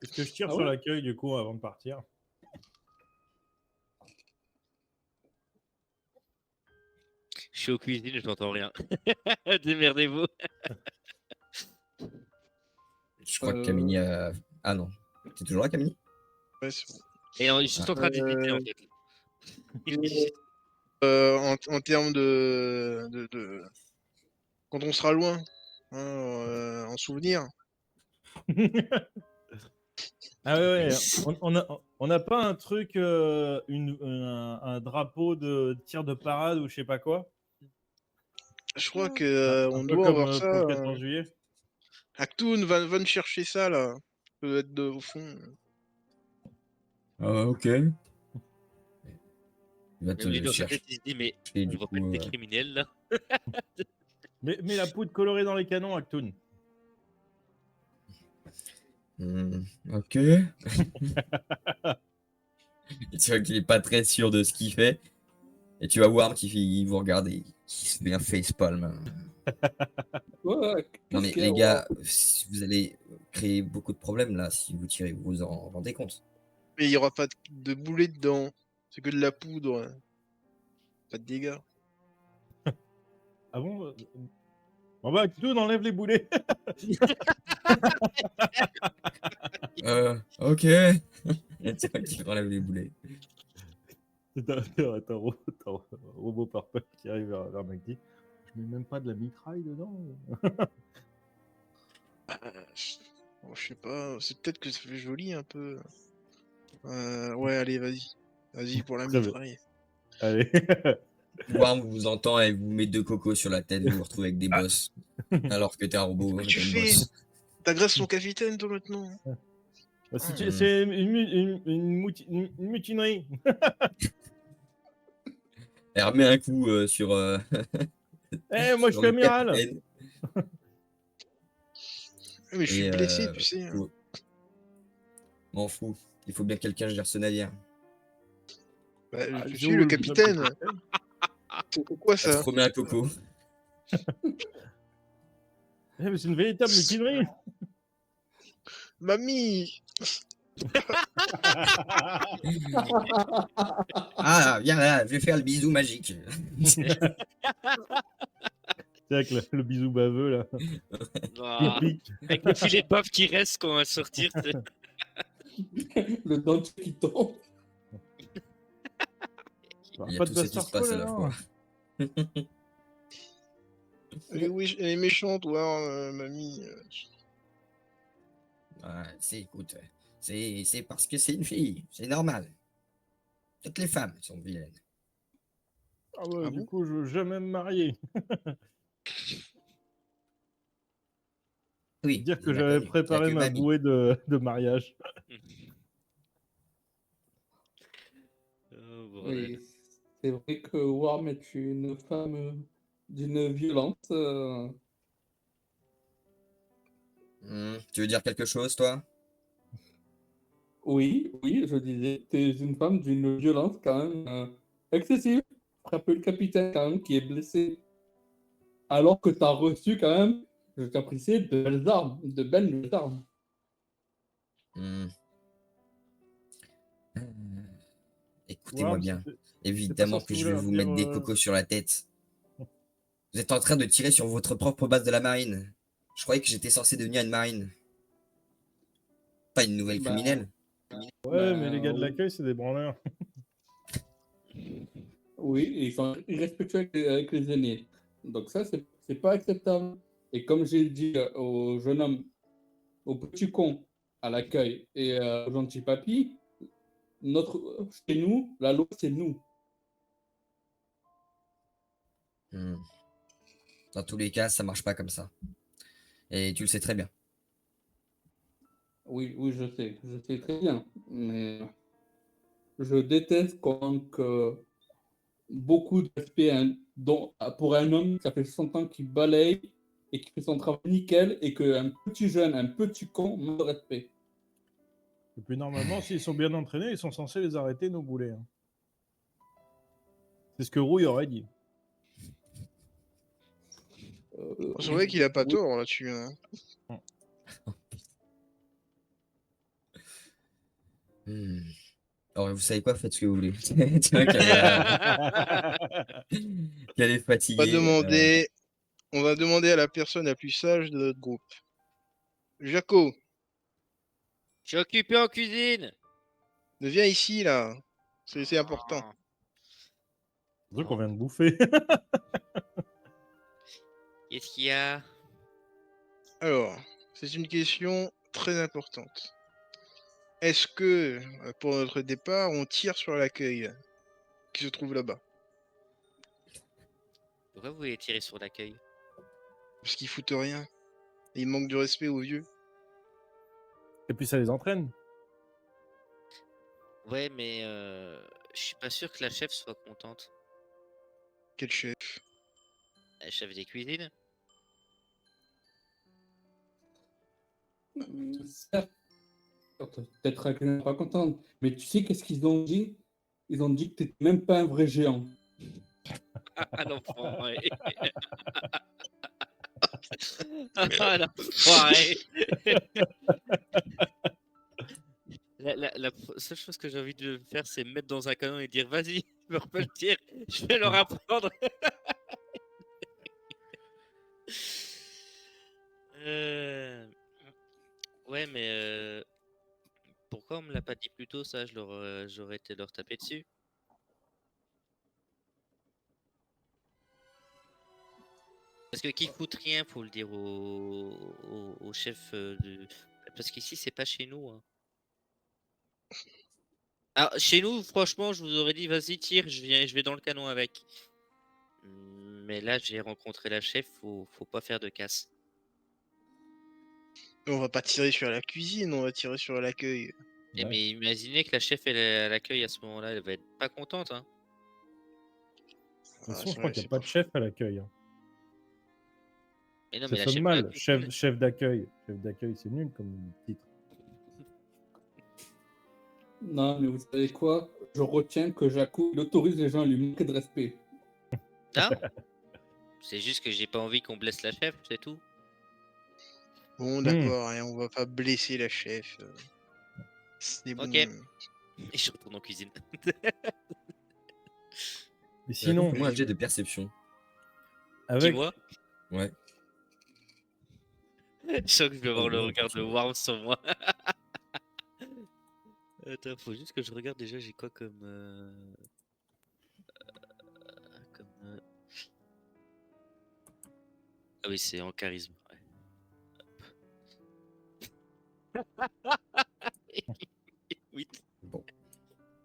Est-ce que je tire Ah sur ouais l'accueil du coup avant de partir? Je suis aux cuisines, je n'entends rien. Démerdez-vous. Je crois que Camille a... Ah non. T'es toujours là, Camille? Ouais, c'est bon. Et je suis en train d'hésiter en fait. En termes de... Quand on sera loin, hein, en souvenir. Ah ouais, on n'a pas un truc, un drapeau de tir de parade ou je sais pas quoi? Je crois que Un on peu doit comme avoir ça. pour le 14 juillet? Actoon, va me chercher ça là. Ça peut être au fond. Ah, ok. Il va Mais te lui, le dans sa chercher. tête, il se dit, mais Et on du va coup, pas être des criminels là. Mais la poudre colorée dans les canons, Actoon. ok. Tu vois qu'il est pas très sûr de ce qu'il fait. Et tu vas voir qu'il vous regarde et qu'il se bien facepalm. Ouais, Non mais qu'est-ce qu'il y a, les ouais. gars, vous allez créer beaucoup de problèmes là si vous tirez, vous vous en rendez compte. Mais il n'y aura pas de boulet dedans. C'est que de la poudre. Pas de dégâts. Ah bon? Bon bah Actoon, enlève les boulets. Ok. Tu vois qu'il enlève les boulets. T'as un robot purple qui arrive vers Magdi. Je mets même pas de la mitraille dedans. Bon, je sais pas. C'est peut-être que ça fait joli un peu. Ouais, allez, vas-y. Vas-y pour la Très bien. mitraille. Allez. Warm vous entend et vous met 2 cocos sur la tête, vous vous retrouvez avec des bosses. Alors que t'es un robot, Qu'est-ce que t'as tu une fais? bosse. T'agresses ton capitaine toi maintenant. C'est une mutinerie. Elle remet un coup sur, Eh, moi je sur suis le amiral. capitaine. Mais je suis Et blessé, tu sais. Hein. m'en fous. Il faut bien que quelqu'un gère ce navire. Bah, Ah, je j'ai suis le où capitaine. C'est quoi Elle se ça? remet un coco. Eh, mais c'est une véritable mutinerie. Mamie! Ah, viens là, je vais faire le bisou magique. C'est avec le bisou baveux là. Ah, Pique. avec le filet de bave qui reste quand on va sortir. Le dentier qui tombe. Il y a Pas tout de ce qui se passe à la fois. Oui, elle est méchante, toi, mamie. Écoute, c'est parce que c'est une fille, c'est normal. Toutes les femmes sont vilaines. Ah ouais, Ah du bon? coup, je veux jamais me marier. Oui, Dire il que y en a j'avais connu. Il y a préparé que ma mamie. bouée de mariage. Oh, bordel. Oui, c'est vrai que Warm est une femme d'une violence. Tu veux dire quelque chose, toi? Oui, je disais, t'es une femme d'une violence quand même excessive. Frapper le capitaine quand même qui est blessé. Alors que t'as reçu quand même, je t'apprécie, de belles armes, de belles armes. Hmm. Écoutez-moi Worm, bien. c'est pas Évidemment censé que je vais vouloir vous dire. mettre des cocos sur la tête. Vous êtes en train de tirer sur votre propre base de la marine. Je croyais que j'étais censé devenir une marine. Pas une nouvelle Bah, criminelle. Ouais, mais les gars de l'accueil, c'est des branleurs. oui, ils sont irrespectueux avec les aînés. Donc ça, c'est pas acceptable. Et comme j'ai dit au jeune homme, au petit con à l'accueil et au gentil papy, chez nous, la loi, c'est nous. Hmm. Dans tous les cas, ça marche pas comme ça. Et tu le sais très bien. Oui, oui, je sais très bien. Mais je déteste quand beaucoup de respect pour un homme, ça fait 100 ans qu'il balaye et qui fait son travail nickel et qu'un petit jeune, un petit con, manque de respect. Et puis normalement, s'ils sont bien entraînés, ils sont censés les arrêter, nos boulets. Hein. C'est ce que Rouille aurait dit. C'est vrai qu'il a pas oui. tort là-dessus. Hein. Hmm. Alors, vous savez quoi, faites ce que vous voulez. Tu vois qu'elle est On va fatiguée. demander, on va demander à la personne la plus sage de notre groupe. Jaco, Je suis occupé en cuisine. viens ici là. C'est important. Ah. C'est vrai qu'on vient de bouffer. Qu'est-ce qu'il y a? Alors, c'est une question très importante. Est-ce que, pour notre départ, on tire sur l'accueil qui se trouve là-bas? Pourquoi vous voulez tirer sur l'accueil? Parce qu'ils foutent rien. Et ils manquent de respect aux vieux. Et puis ça les entraîne. Ouais, mais je suis pas sûr que la chef soit contente. Quel chef? La chef des cuisines? Certes, peut-être qu'elle n'est pas contente, mais tu sais qu'est-ce qu'ils ont dit? Ils ont dit que tu n'étais même pas un vrai géant. Ah, l'enfoiré. Ah, l'enfoiré. La seule chose que j'ai envie de faire, c'est me mettre dans un canon et dire vas-y, je me repelle le tir, je vais leur apprendre. Euh, Ouais, mais pourquoi on me l'a pas dit plus tôt, ça, j'aurais été leur taper dessus. Parce que qui fout rien, faut le dire au chef de. Parce qu'ici, c'est pas chez nous. Hein. Alors, chez nous, franchement, je vous aurais dit, vas-y, tire, je vais dans le canon avec. Mais là, j'ai rencontré la chef, faut pas faire de casse. On va pas tirer sur la cuisine, on va tirer sur l'accueil. Eh, Ouais. mais imaginez que la chef, elle l'accueille à ce moment-là, elle va être pas contente. Hein. De toute Ah, façon, je c'est crois vrai, qu'il n'y c'est a pas pas de faux. chef à l'accueil. Hein. Mais non, Ça mais la sonne chef de la mal. cuisine. Chef d'accueil. Chef d'accueil, c'est nul comme titre. Non, mais vous savez quoi? Je retiens que Jaco, il autorise les gens à lui manquer de respect. Non, c'est juste que j'ai pas envie qu'on blesse la chef, c'est tout. Bon, d'accord, et on va pas blesser la chef. C'est bon. Ok. Et je retourne en cuisine. Et sinon, Fais-moi un jet de perception. avec. Dis-moi. Ouais. Je sens que je vais avoir le Ouais, regard de continue. Worm sur moi. Attends, faut juste que je regarde déjà, j'ai quoi comme. Ah oui, c'est en charisme. Ouais. 8. Bon.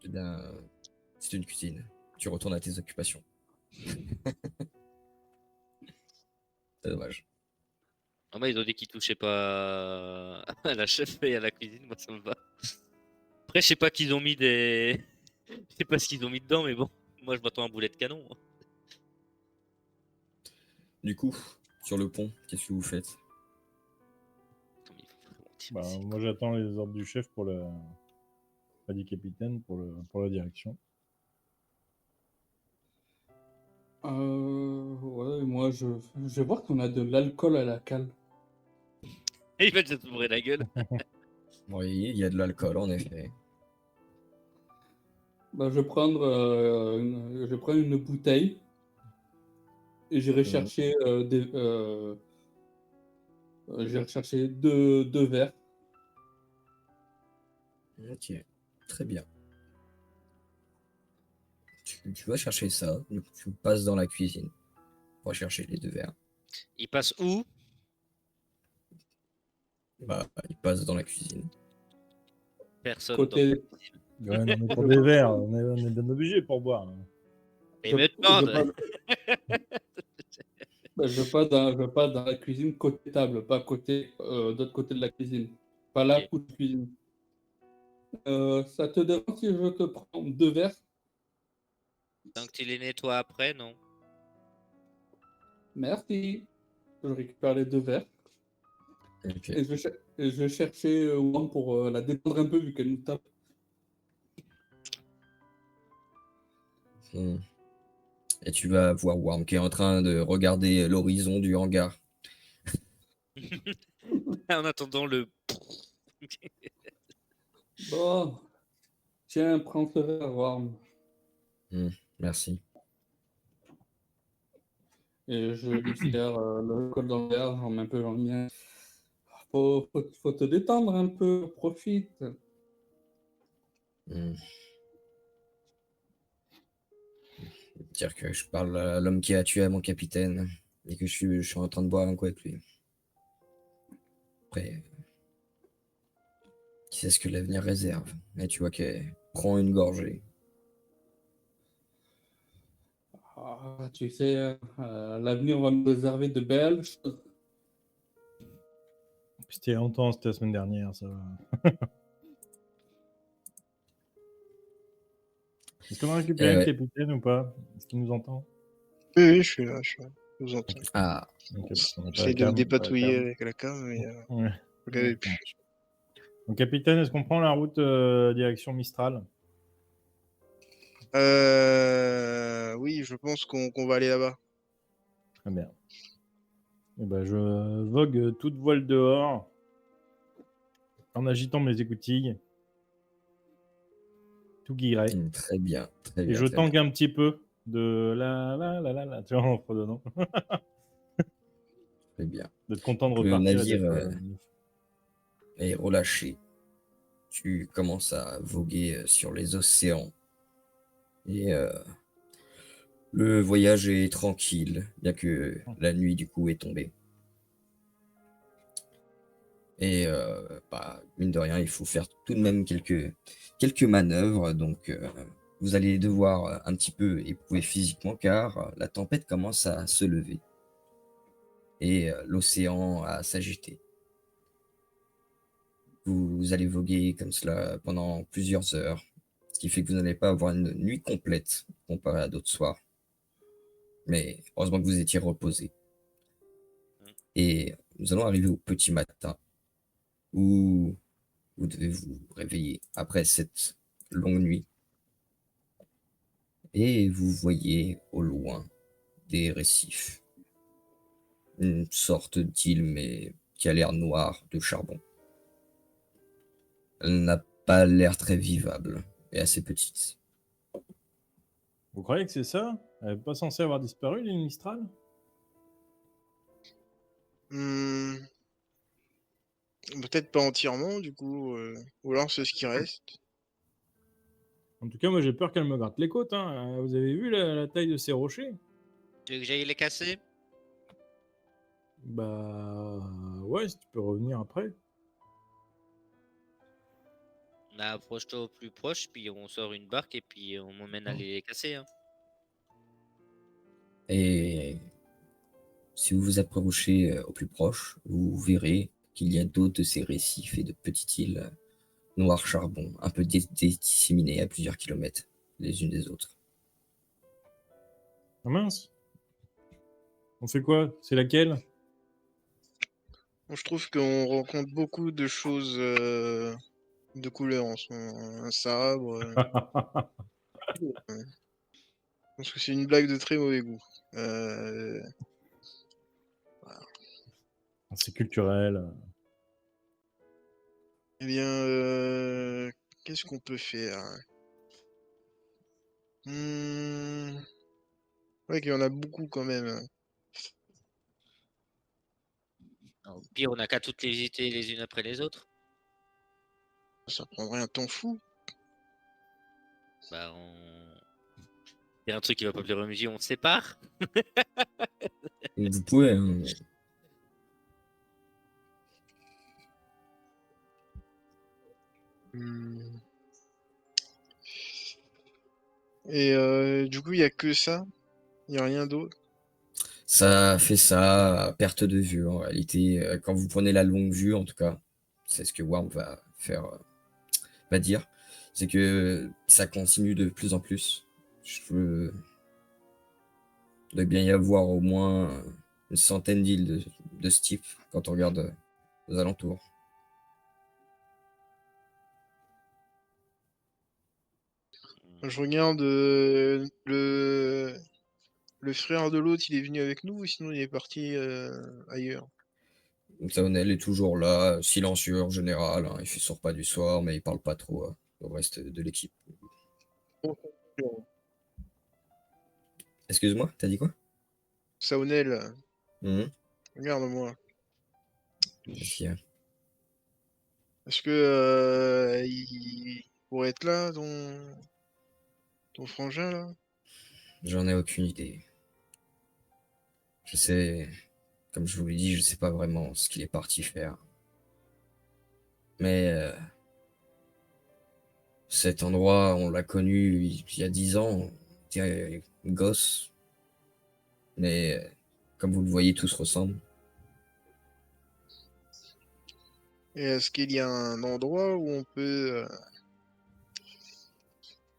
Eh bien, c'est une cuisine. Tu retournes à tes occupations. C'est dommage. Ah, moi, ils ont dit qu'ils touchaient pas à la chef et à la cuisine, moi ça me va. Après, je sais pas qu'ils ont mis des. Je sais pas ce qu'ils ont mis dedans, mais bon, moi je m'attends à un boulet de canon. Hein. Du coup, sur le pont, qu'est-ce que vous faites? Attends, mais il faut vraiment tirer Bah, ici, moi, quoi. j'attends les ordres du chef pour le. Pas du capitaine, pour la direction. Ouais, moi, je vais voir qu'on a de l'alcool à la cale. Et il va déjà s'ouvrir la gueule. Oui, il y a de l'alcool, en effet. Bah, je vais prendre une bouteille et j'irai chercher j'irai chercher deux verres. Ok, très bien. Tu vas chercher ça, du coup, tu passes dans la cuisine pour chercher les 2 verres. Il passe où? Bah, il passe dans la cuisine. Personne Côté, dans. Ouais, non, mais pour des verres, on est bien obligé pour boire. Hein. Et je- me je demande. parle- Bah, je passe dans la cuisine côté table, pas côté, d'autre côté de la cuisine. Pas la Ok. cuisine. Ça te dérange si je te prends 2 verres? Tant que tu les nettoies après, non. Merci. Je récupère les 2 verres Ok. et je vais chercher, Wam pour, la détendre un peu vu qu'elle nous tape. Hmm. Et tu vas voir Worm qui est en train de regarder l'horizon du hangar. En attendant le. Bon, tiens, prends ce verre, Wam. Merci. Et je lui sers, le col dans le verre, j'en mets un peu dans le mien. Faut te détendre un peu, profite. Hmm. Dire que je parle à l'homme qui a tué mon capitaine et que je suis en train de boire un coup avec lui. Après, qui sait ce que l'avenir réserve. Et tu vois qu'elle prend une gorgée. Ah, tu sais, l'avenir va me réserver de belles choses. C'était il y a longtemps, c'était la semaine dernière, ça va. Est-ce qu'on a récupéré Et le ouais. capitaine ou pas? Est-ce qu'il nous entend? Oui, je suis là, je suis là. Je vous entends. Ah, Ok, parce qu'on n'a pas la J'essaie de me cam, pas la dépatouiller cam. avec la cam, mais Ouais, vous l'avez ça plus. marche. Donc, capitaine, est-ce qu'on prend la route direction Mistral? Oui, je pense qu'on va aller là-bas. Très bien. Eh ben, je vogue toute voile dehors en agitant mes écoutilles, tout guiré. très bien, très Et bien, je très bien. tangue un petit peu de la, tu vois, en fredonnant. Très bien. D'être content de Le repartir et navire d'être. est relâché. Tu commences à voguer sur les océans. Et le voyage est tranquille, bien que la nuit du coup est tombée. Et mine de rien, il faut faire tout de même quelques manœuvres. Donc vous allez devoir un petit peu éprouver physiquement car la tempête commence à se lever. Et l'océan à s'agiter. Vous allez voguer comme cela pendant plusieurs heures, ce qui fait que vous n'allez pas avoir une nuit complète comparé à d'autres soirs. Mais heureusement que vous étiez reposé. Et nous allons arriver au petit matin où vous devez vous réveiller après cette longue nuit. Et vous voyez au loin des récifs. Une sorte d'île, mais qui a l'air noire de charbon. Elle n'a pas l'air très vivable et assez petite. Vous croyez que c'est ça? Elle n'est pas censée avoir disparu, l'île Mistral? Hmm, peut-être pas entièrement, du coup. Ou alors c'est ce qui reste. En tout cas, moi j'ai peur qu'elle me gratte les côtes. Hein. Vous avez vu la taille de ces rochers? Tu veux que j'aille les casser? Bah ouais, si tu peux revenir après. Approche-toi au plus proche, puis on sort une barque et puis on m'emmène à les casser. Hein. Et si vous vous approchez au plus proche, vous verrez qu'il y a d'autres de ces récifs et de petites îles noires charbon, un peu disséminées à plusieurs kilomètres les unes des autres. Ah mince. On fait quoi? C'est laquelle? Bon, je trouve qu'on rencontre beaucoup de choses de couleur en ce moment. Un sabre. Je pense que c'est une blague de très mauvais goût. C'est culturel. Eh bien, qu'est-ce qu'on peut faire? Ouais, qu'il y en a beaucoup quand même. Au pire, on n'a qu'à toutes les visiter les unes après les autres. Ça prendrait un temps fou. Bah, il y a un truc qui va pas plaire au musée, on se sépare. Vous pouvez, hein. Hmm. Et du coup, il y a que ça? Il y a rien d'autre? Ça fait ça à perte de vue en réalité. Quand vous prenez la longue vue, en tout cas, c'est ce que Worm va faire, va dire, c'est que ça continue de plus en plus. Il doit bien y avoir au moins une centaine d'îles de ce type quand on regarde aux alentours. Je regarde le frère de l'autre, il est venu avec nous ou sinon il est parti ailleurs. Saonel est toujours là, silencieux en général, hein, il fait son repas du soir, mais il parle pas trop au reste de l'équipe. Excuse-moi, t'as dit quoi? Saonel, Mhm. regarde-moi. Qu'est-ce qu'il y a? Est-ce que il pourrait être là, ton frangin là? J'en ai aucune idée. Je sais, comme je vous l'ai dit, je sais pas vraiment ce qu'il est parti faire. Mais cet endroit, on l'a connu il y a 10 ans, on était gosse. Mais comme vous le voyez, tout se ressemble. Et est-ce qu'il y a un endroit où on peut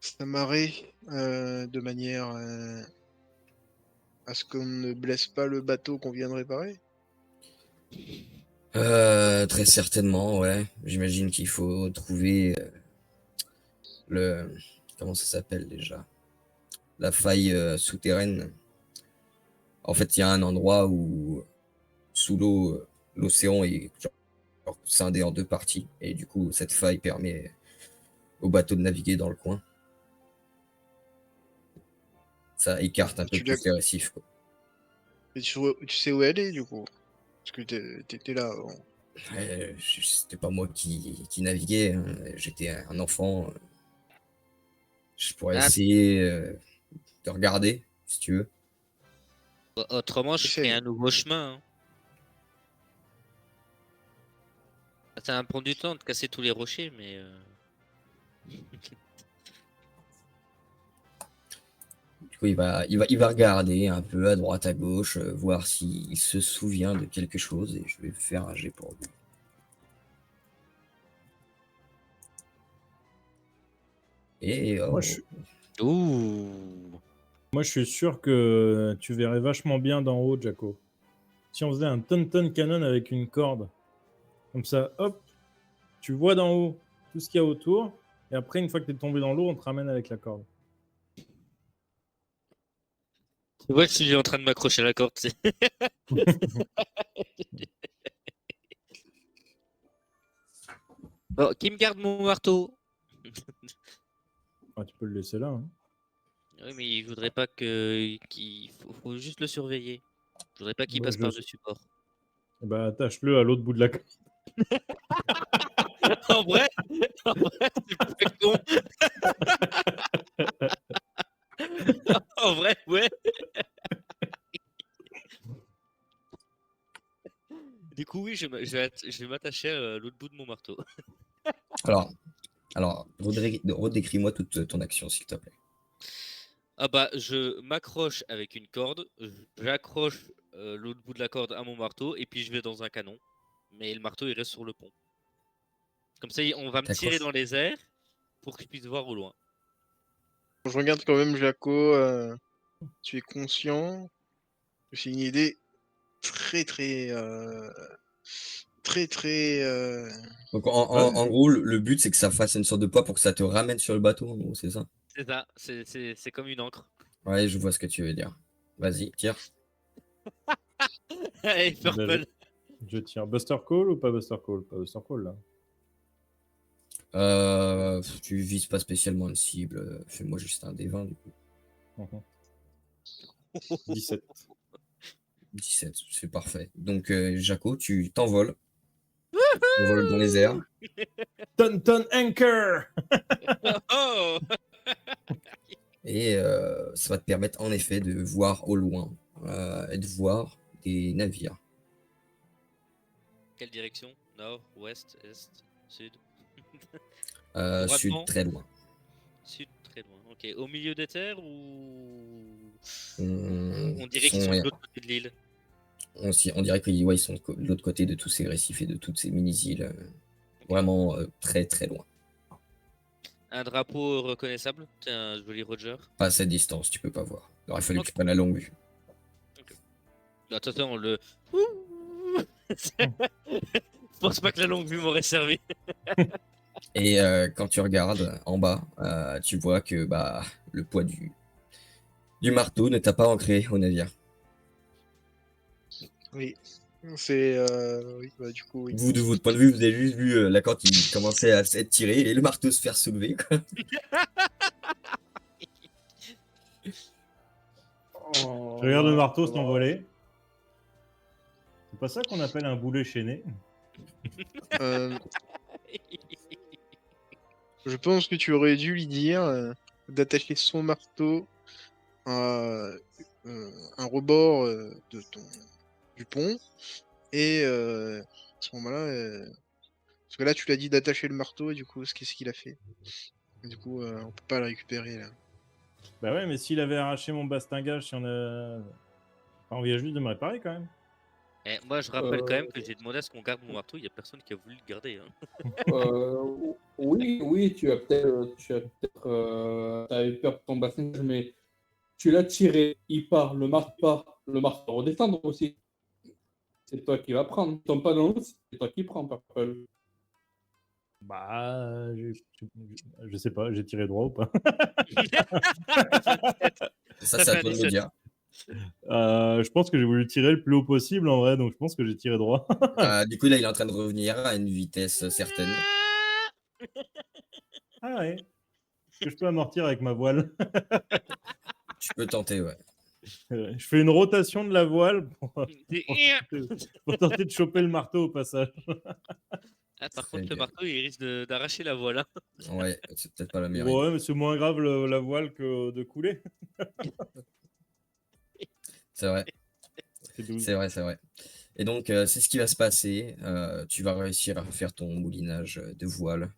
s'amarrer de manière à ce qu'on ne blesse pas le bateau qu'on vient de réparer? Très certainement, ouais. J'imagine qu'il faut trouver le... Comment ça s'appelle déjà? La faille souterraine. En fait, il y a un endroit où, sous l'eau, l'océan est genre scindé en deux parties. Et du coup, cette faille permet au bateau de naviguer dans le coin. Ça écarte un peu Tu l'as- plus les récifs, quoi. Et tu sais où elle est du coup? Parce que t'étais là avant. C'était pas moi qui naviguais, hein. J'étais un enfant. Je pourrais Ah, essayer de regarder, si tu veux. autrement, je ferai Essaye. un nouveau chemin, hein. Ça va me prendre du temps de casser tous les rochers, mais Du coup, il va regarder un peu à droite, à gauche, voir s'il se souvient de quelque chose, et je vais faire un jet pour lui. Et Moi, oh, je, suis- ouh. moi, je suis sûr que tu verrais vachement bien d'en haut, Jaco. Si on faisait un ton canon avec une corde, comme ça, hop, tu vois d'en haut tout ce qu'il y a autour, et après, une fois que tu es tombé dans l'eau, on te ramène avec la corde. Tu vois que je suis en train de m'accrocher à la corde, c'est. Bon, qui me garde mon marteau? Ah, tu peux le laisser là, hein. Oui, mais il voudrait pas que faut juste le surveiller. Je voudrais pas qu'il Bah, passe par-dessus bord. bah, attache-le à l'autre bout de la corde. En vrai, en vrai, c'est pas con. En vrai, ouais. Du coup, oui, je vais m'attacher à l'autre bout de mon marteau. alors, redécris-moi toute ton action, s'il te plaît. Ah bah, je m'accroche avec une corde, j'accroche l'autre bout de la corde à mon marteau, et puis je vais dans un canon. Mais le marteau, il reste sur le pont. Comme ça, on va me tirer T'accroches? dans les airs pour que je puisse voir au loin. Je regarde quand même Jaco, tu es conscient que c'est une idée très très Donc, Ouais. en gros, le but, c'est que ça fasse une sorte de poids pour que ça te ramène sur le bateau, en gros, c'est ça? C'est ça, c'est comme une encre. Ouais, je vois ce que tu veux dire. Vas-y, tire. Allez, Bah, Purple. je tire. Buster Call ou pas Buster Call? Pas Buster Call, là. Tu vises pas spécialement une cible. Fais-moi juste un D20, du coup. Mhm. 17. 17, c'est parfait. Donc, Jaco, tu t'envoles. Tu t'envoles dans les airs. Ton Anchor! Oh! Et ça va te permettre, en effet, de voir au loin. Et de voir des navires. Quelle direction? Nord, ouest, est, sud? Sud, Droitement? très loin. Sud, très loin. Ok. Au milieu des terres ou On dirait qu'ils sont de l'autre côté de l'île. On dirait qu'ils ils sont de l'autre côté de tous ces récifs et de toutes ces mini-îles. Vraiment très très loin. Un drapeau reconnaissable, c'est un joli Roger. Pas à cette distance, tu peux pas voir. Il aurait fallu Ok. que tu prennes la longue vue. Attends, on le. Je pense pas que la longue vue m'aurait servi. Et quand tu regardes en bas, tu vois que bah, le poids du marteau ne t'a pas ancré au navire. Oui. C'est. Oui, bah, du coup, oui. Vous, de votre point de vue, vous avez juste vu la corde qui commençait à s'être tirée et le marteau se faire soulever, quoi. Je regarde le marteau s'envoler. C'est pas ça qu'on appelle un boulet chaîné. Euh, je pense que tu aurais dû lui dire d'attacher son marteau à un rebord du pont. Et à ce moment-là, parce que là, tu l'as dit d'attacher le marteau, et du coup, qu'est-ce qu'il a fait? Du coup, on peut pas le récupérer là. Bah ouais, mais s'il avait arraché mon bastingage, si on a. Enfin, on vient juste de me réparer quand même. Eh, moi, je rappelle quand même que j'ai demandé à ce qu'on garde mon marteau. Il y a personne qui a voulu le garder. Hein. Oui, tu as peut-être, t'avais peur de ton bassin, mais tu l'as tiré, il part, le marteau va redescendre aussi. C'est toi qui vas prendre. Il tombe pas dans l'eau, c'est toi qui prends, Purple. Bah, je sais pas, j'ai tiré droit ou pas. Ça, c'est à toi de me dire. Je pense que j'ai voulu tirer le plus haut possible en vrai, donc je pense que j'ai tiré droit. Du coup, là, il est en train de revenir à une vitesse certaine. Ah ouais. Est-ce que je peux amortir avec ma voile? Tu peux tenter, ouais. Je fais une rotation de la voile pour tenter de choper le marteau au passage. Ah, par Très contre, le bien. marteau, il risque d'arracher la voile. Hein. Ouais, c'est peut-être pas la meilleure Ouais, idée. mais c'est moins grave la voile que de couler. C'est vrai, C'est 12. c'est vrai, c'est vrai. Et donc, c'est ce qui va se passer. Tu vas réussir à faire ton moulinage de voile.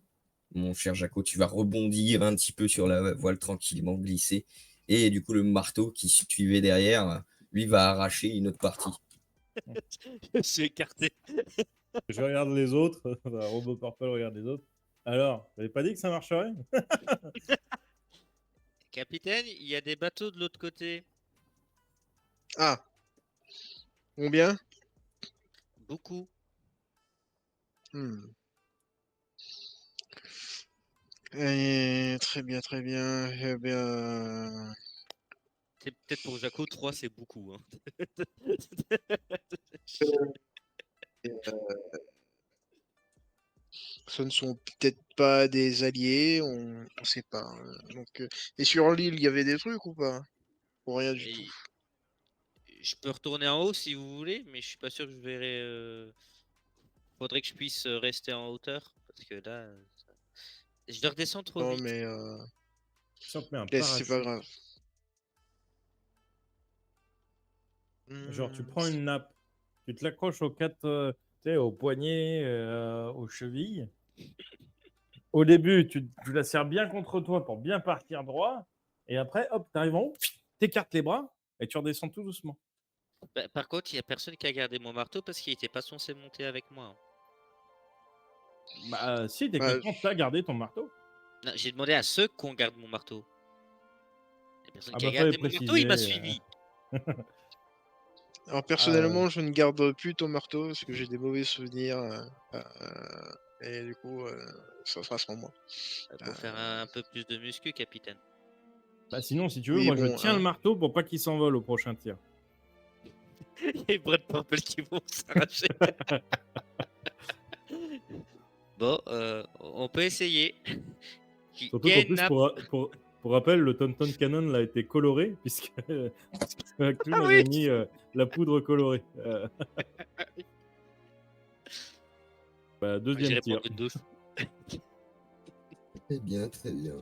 Mon cher Jaco, tu vas rebondir un petit peu sur la voile tranquillement, glisser. Et du coup, le marteau qui suivait derrière, lui, va arracher une autre partie. Je suis écarté. Je regarde les autres. Robot Purple regarde les autres. Alors, vous n'avez pas dit que ça marcherait? Capitaine, il y a des bateaux de l'autre côté. Ah. Combien? Beaucoup. Très bien, très bien. Eh bien. C'est peut-être pour Jaco, 3 c'est beaucoup. Hein. Ce ne sont peut-être pas des alliés, on sait pas. Donc, et sur l'île, il y avait des trucs ou pas? Ou rien du Et tout. je peux retourner en haut si vous voulez, mais je suis pas sûr que je verrai. Faudrait que je puisse rester en hauteur parce que là, je dois redescendre trop Non, vite. mais Si on te met un laisse, c'est pas parachute, grave. genre tu prends une nappe, tu te l'accroches aux quatre, tu sais, aux poignets, aux chevilles. Au début, tu la serres bien contre toi pour bien partir droit. Et après, hop, tu arrives en haut, t'écartes les bras et tu redescends tout doucement. Bah, par contre, il y a personne qui a gardé mon marteau parce qu'il était pas censé monter avec moi. Hein. Bah, si, techniquement, t'as gardé ton marteau. Non, j'ai demandé à ceux qu'on garde mon marteau. Il y a personne Ah qui a bah, gardé fallait mon marteau, il m'a préciser. suivi. Alors personnellement, je ne garde plus ton marteau parce que j'ai des mauvais souvenirs. Et du coup, ça sera sans moi. Pour faire un peu plus de muscu, capitaine. Bah, sinon, si tu veux, Oui, moi, je bon, tiens hein. le marteau pour pas qu'il s'envole au prochain tir. Et Brad Purple qui vont s'arracher. Bon, on peut essayer. Surtout qu'en plus, pour rappel, le Tauntaun Cannon là, a été coloré, puisque Clune Ah avait oui. mis la poudre colorée. Bah, deuxième J'irai tir. prendre une douche. Très bien, très bien.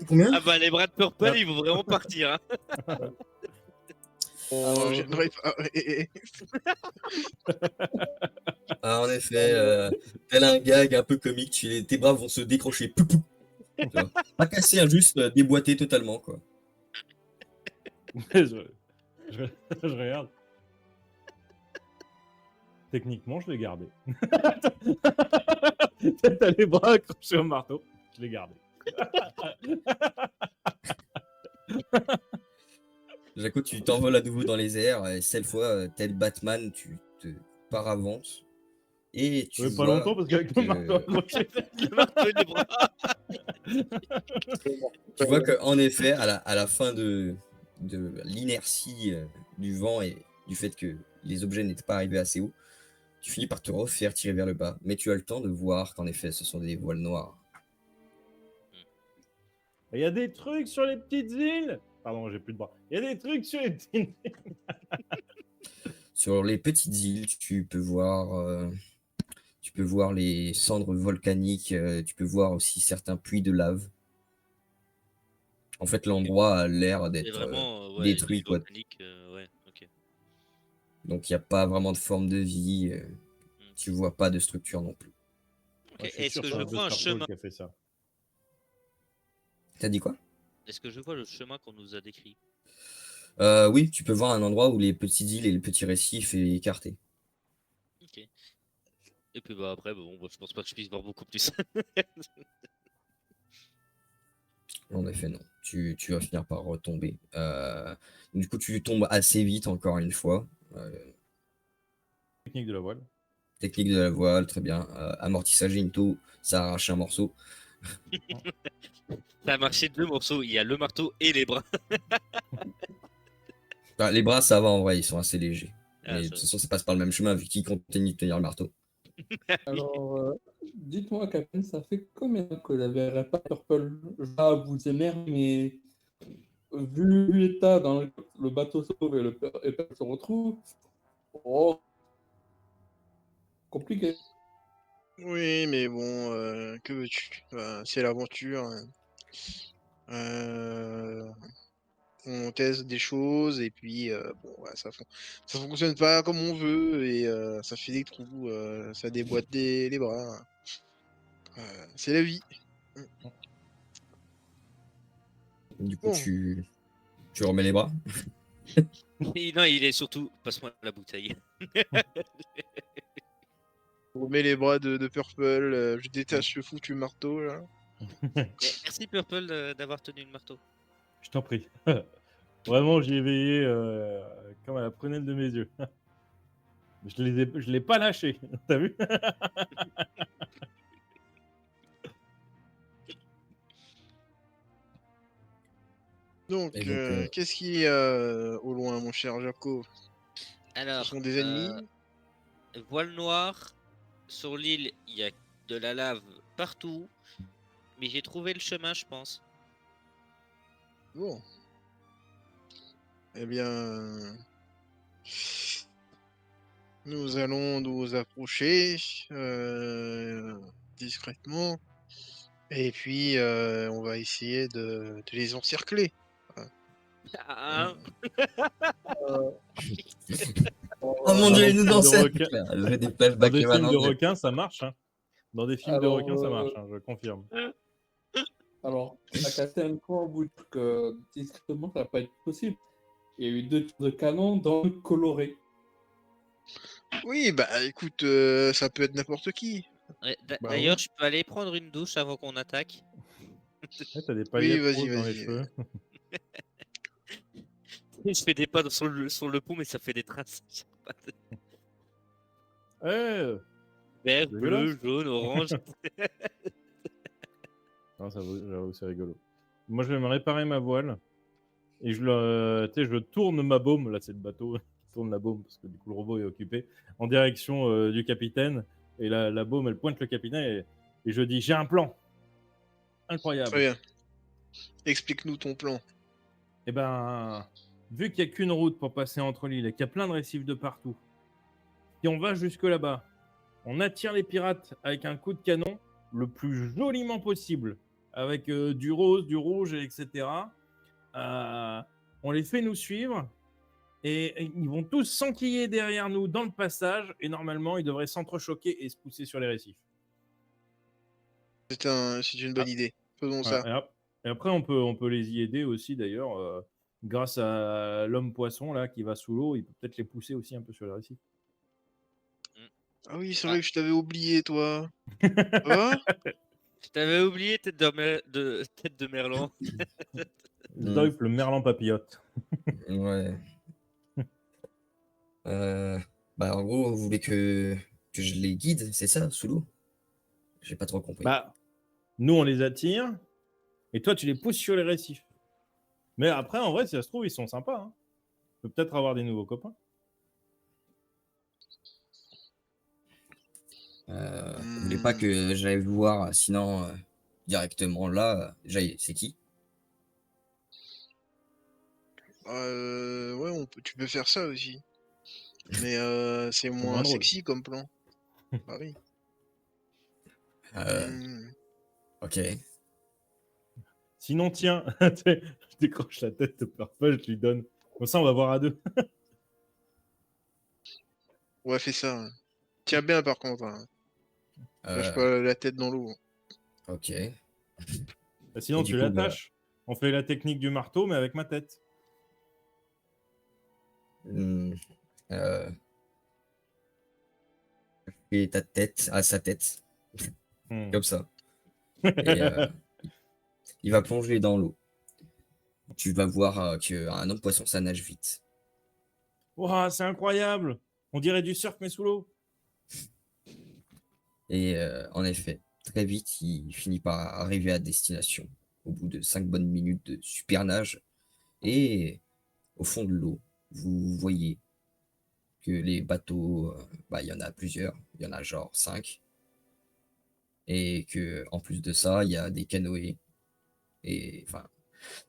Combien? Ah bah les Brad Purple, ils vont vraiment partir. Hein. J'aimerais pas. Ah, en effet, tel un gag un peu comique, tes bras vont se décrocher. Pou, pou. Tu vois. Pas cassé, hein, juste déboîté totalement, quoi. je regarde. Techniquement, je l'ai gardé. T'as les bras accrochés au marteau. Je l'ai gardé. Jaco, tu t'envoles à nouveau dans les airs, et cette fois, tel Batman, tu te paravances, et tu Ouais, pas vois longtemps parce qu'avec le marteau accroché. Le marteau et les bras. Tu vois qu'en effet, à la fin de l'inertie du vent et du fait que les objets n'étaient pas arrivés assez haut, tu finis par te refaire tirer vers le bas. Mais tu as le temps de voir qu'en effet, ce sont des voiles noires. Il y a des trucs sur les petites îles. Pardon, j'ai plus de bras. Il y a des trucs sur les petites îles. Sur les petites îles, tu peux voir les cendres volcaniques, tu peux voir aussi certains puits de lave. En fait, l'endroit a l'air C'est d'être vraiment ouais, détruit, l'île quoi. volcanique, ouais, ok. Donc, il n'y a pas vraiment de forme de vie. Tu vois pas de structure non plus. Ok, Ouais, je suis est-ce sûr que c'est je un vois un Buster chemin? Paul qui a fait ça. T'as dit quoi? Est-ce que je vois le chemin qu'on nous a décrit? Oui, tu peux voir un endroit où les petites îles et les petits récifs est écarté. Ok. Et puis bah après, bon, bah, je pense pas que je puisse voir beaucoup plus. En effet, non. Tu vas finir par retomber. Du coup, tu tombes assez vite, encore une fois. Technique de la voile. Technique de la voile, très bien. Amortissage into, ça arrache un morceau. Ça a marché 2 morceaux, il y a le marteau et les bras. Enfin, les bras, ça va en vrai, ils sont assez légers. Ah, Mais de ça- toute façon, ça passe par le même chemin, vu qu'il continue de tenir le marteau. Alors, dites-moi, Captain, ça fait combien que la verrez pas Purple? Je vais vous énerver, mais vu l'état dans lequel le bateau sauve et et Purple se retrouve, oh, compliqué. Oui, mais bon, que veux-tu? C'est l'aventure, hein. On teste des choses et puis bon, ouais, ça fonctionne pas comme on veut et ça fait des trous, ça déboîte les bras. C'est la vie. Du coup, Bon, tu remets les bras. Non, il est surtout. Passe-moi la bouteille. on remet les bras de Purple, je détache le foutu marteau là. Merci Purple d'avoir tenu le marteau. Je t'en prie. Vraiment, j'y ai veillé comme à la prunelle de mes yeux. Je l'ai pas lâché. T'as vu? Donc, Et donc, qu'est-ce qui est au loin, mon cher Jaco? Ce Alors, sont des ennemis? voile noire. Sur l'île, il y a de la lave partout. Mais j'ai trouvé le chemin, je pense. Bon. Eh bien, nous allons nous approcher discrètement. Et puis, on va essayer de les encercler. Ah, oh mon Dans dieu, des il nous films de encercle! requins- J'ai des Dans flashbacks des films de maintenant. requins, ça marche. Hein. Dans des films de Alors, requins, ça marche. Hein, je confirme. Alors, à casser un point au bout de que discrètement, ça va pas être possible. Il y a eu 2 tirs de canon dans le coloré. Oui, bah écoute, ça peut être n'importe qui. ouais, Bah d'ailleurs, oui. je peux aller prendre une douche avant qu'on attaque. Ouais, t'as des Oui, paillettes vas-y, roses dans les vas-y. cheveux. Je fais des pas sur le pont, mais ça fait des traces. Eh, Vert, dégueulasse. bleu, jaune, orange. Non, j'avoue, c'est rigolo. Moi, je vais me réparer ma voile. Et je tourne ma baume. Là, c'est le bateau qui tourne la baume parce que du coup, le robot est occupé. En direction du capitaine. Et la baume, elle pointe le capitaine. Et je dis, j'ai un plan. Incroyable. Très bien. Explique-nous ton plan. Eh ben, vu qu'il n'y a qu'une route pour passer entre l'île et qu'il y a plein de récifs de partout, si on va jusque là-bas, on attire les pirates avec un coup de canon le plus joliment possible, avec du rose, du rouge, etc. On les fait nous suivre et ils vont tous s'enquiller derrière nous dans le passage et normalement, ils devraient s'entrechoquer et se pousser sur les récifs. C'est une bonne idée. Faisons Voilà. ça. Et après, on peut les y aider aussi, d'ailleurs. Grâce à l'homme poisson là qui va sous l'eau, il peut peut-être les pousser aussi un peu sur les récifs. Ah oui, c'est Ah. vrai que je t'avais oublié, toi. Ça va? Je t'avais oublié, tête de merlan. Zdorf, le merlan papillote. Ouais. Bah, en gros, vous voulez que je les guide, c'est ça, sous l'eau? J'ai pas trop compris. Bah, nous, on les attire, et toi, tu les pousses sur les récifs. Mais après, en vrai, si ça se trouve, ils sont sympas. Hein. On peut peut-être avoir des nouveaux copains. Vous voulez pas que j'aille vous voir, sinon directement là, c'est qui? Ouais, tu peux faire ça aussi. Mais c'est moins moins drôle. sexy comme plan. Bah oui. Hmm. Ok. Sinon, tiens, je décroche la tête de Purple, je lui donne. Comme ça, on va voir à deux. Ouais, fais ça. Hein. Tiens bien par contre. Hein. Lâche Euh, pas la tête dans l'eau. ok. Bah, sinon, Et du tu coup, l'attaches. On fait la technique du marteau, mais avec ma tête. Et ta tête à sa tête, Hmm. comme ça. Et il va plonger dans l'eau. Tu vas voir qu'un homme poisson, ça nage vite. Ouah, c'est incroyable. On dirait du surf, mais sous l'eau. Et en effet, très vite, il finit par arriver à destination. Au bout de 5 bonnes minutes de super nage. Et au fond de l'eau, vous voyez que les bateaux, il y en a plusieurs. Il y en a genre 5. Et que en plus de ça, il y a des canoës. Et enfin,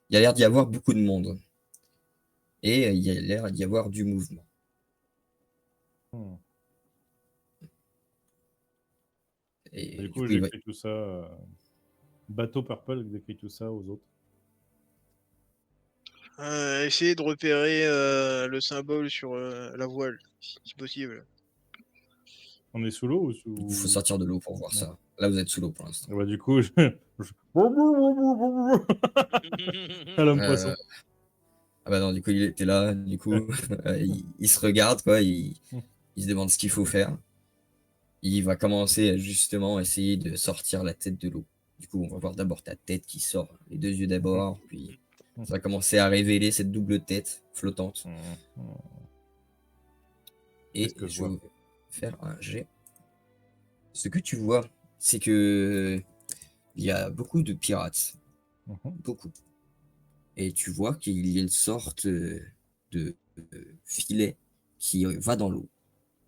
il y a l'air d'y avoir beaucoup de monde. Et il y a l'air d'y avoir du mouvement. Hmm. Et Du du coup, coup, il va... j'écris tout ça. Bateau Purple, j'écris tout ça aux autres. Essayez de repérer le symbole sur la voile, si possible. On est sous l'eau ou sous... il faut sortir de l'eau pour voir Ouais. ça. Là, vous êtes sous l'eau pour l'instant. Bah, du coup, à l'homme poisson. Ah bah non, du coup, il était là. Du coup, il se regarde, quoi. Il se demande ce qu'il faut faire. Il va commencer à justement essayer de sortir la tête de l'eau. Du coup, on va voir d'abord ta tête qui sort, les 2 yeux d'abord, puis ça va commencer à révéler cette double tête flottante. Et Qu'est-ce que je je vois vais faire un jet. Ce que tu vois, c'est que il y a beaucoup de pirates. Beaucoup. Et tu vois qu'il y a une sorte de filet qui va dans l'eau.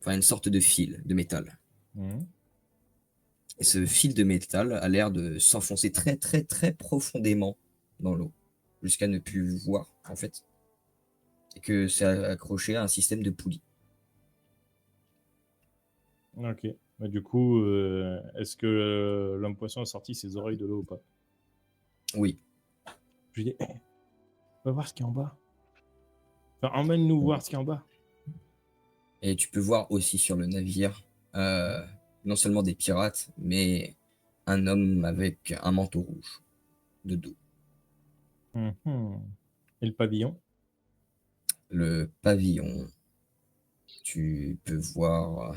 Enfin, une sorte de fil de métal. Et ce fil de métal a l'air de s'enfoncer très très très profondément dans l'eau, jusqu'à ne plus voir en fait. Et que c'est accroché à un système de poulies. Ok. Bah, du coup, est-ce que l'homme poisson a sorti ses oreilles de l'eau ou pas? Oui. Je lui dis, va voir ce qu'il y a en bas. Enfin, emmène-nous voir ce qu'il y a en bas. Et tu peux voir aussi sur le navire, non seulement des pirates, mais un homme avec un manteau rouge de dos. Et le pavillon? Le pavillon, tu peux voir